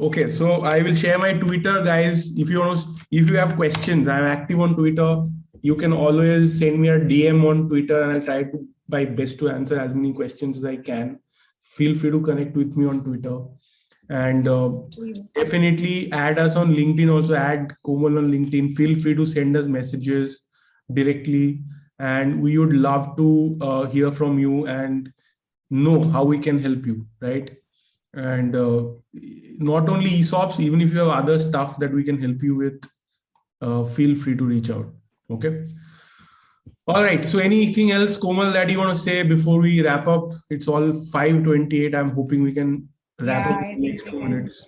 Okay, so I will share my Twitter, guys. If you have questions, I'm active on Twitter. You can always send me a DM on Twitter, and I'll try to my best to answer as many questions as I can. Feel free to connect with me on Twitter. And definitely add us on LinkedIn. Also add Komal on LinkedIn. Feel free to send us messages directly, and we would love to hear from you and know how we can help you, right? And not only ESOPs, even if you have other stuff that we can help you with, feel free to reach out. Okay. All right. So anything else, Komal, that you want to say before we wrap up? It's all 5:28. I'm hoping we can wrap Yeah, up I in the think next we 2 minutes.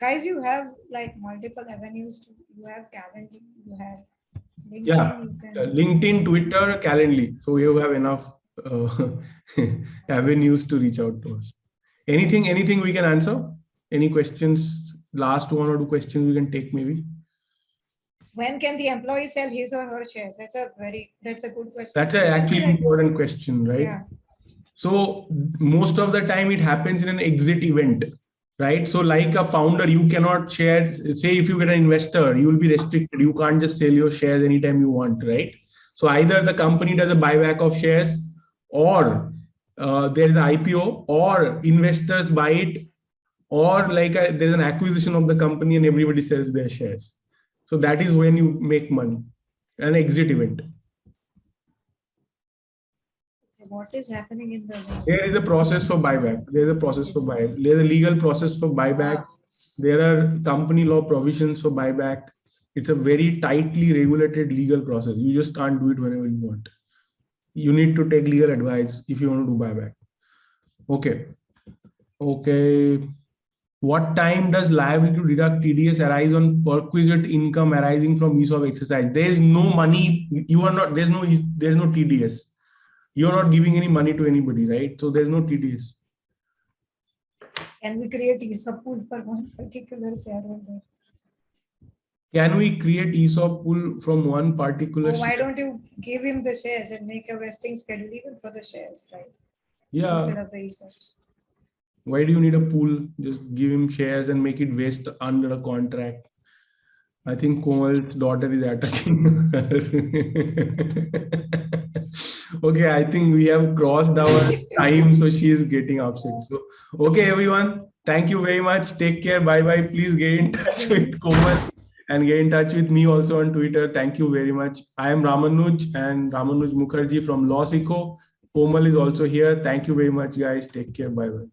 Guys, you have like multiple avenues. You have Calendly, you have LinkedIn, Yeah. you can. LinkedIn, Twitter, Calendly. So you have enough uh, avenues to reach out to us. Anything we can answer? Any questions? Last 1 or 2 questions we can take maybe. When can the employee sell his or her shares? That's a good question. That's an actually important question, right? Yeah. So most of the time it happens in an exit event, right? So like a founder, you cannot share, say if you get an investor, you will be restricted. You can't just sell your shares anytime you want, right? So either the company does a buyback of shares, or there is an IPO, or investors buy it, or like there's an acquisition of the company and everybody sells their shares. So that is when you make money, an exit event. What is happening in the world? There is a process for buyback. There's a process for buyback. There's a legal process for buyback. There are company law provisions for buyback. It's a very tightly regulated legal process. You just can't do it whenever you want. You need to take legal advice if you want to do buyback. Okay. Okay. What time does liability to deduct TDS arise on perquisite income arising from ESOP exercise? There is no money. You are not. There's no TDS. You're not giving any money to anybody, right? So there's no TDS. Can we create Eso Pool for one particular shareholder? Can we create ESOP pool from one particular? Why don't you give him the shares and make a vesting schedule even for the shares, right? Yeah. Instead of the ESOPs. Why do you need a pool? Just give him shares and make it vest under a contract. I think Komal's daughter is attacking her. Okay, I think we have crossed our time, so she is getting upset. So, okay, everyone, thank you very much. Take care. Bye bye. Please get in touch with Komal and get in touch with me also on Twitter. Thank you very much. I am Ramanuj and Ramanuj Mukherjee from LawSikho. Komal is also here. Thank you very much, guys. Take care. Bye bye.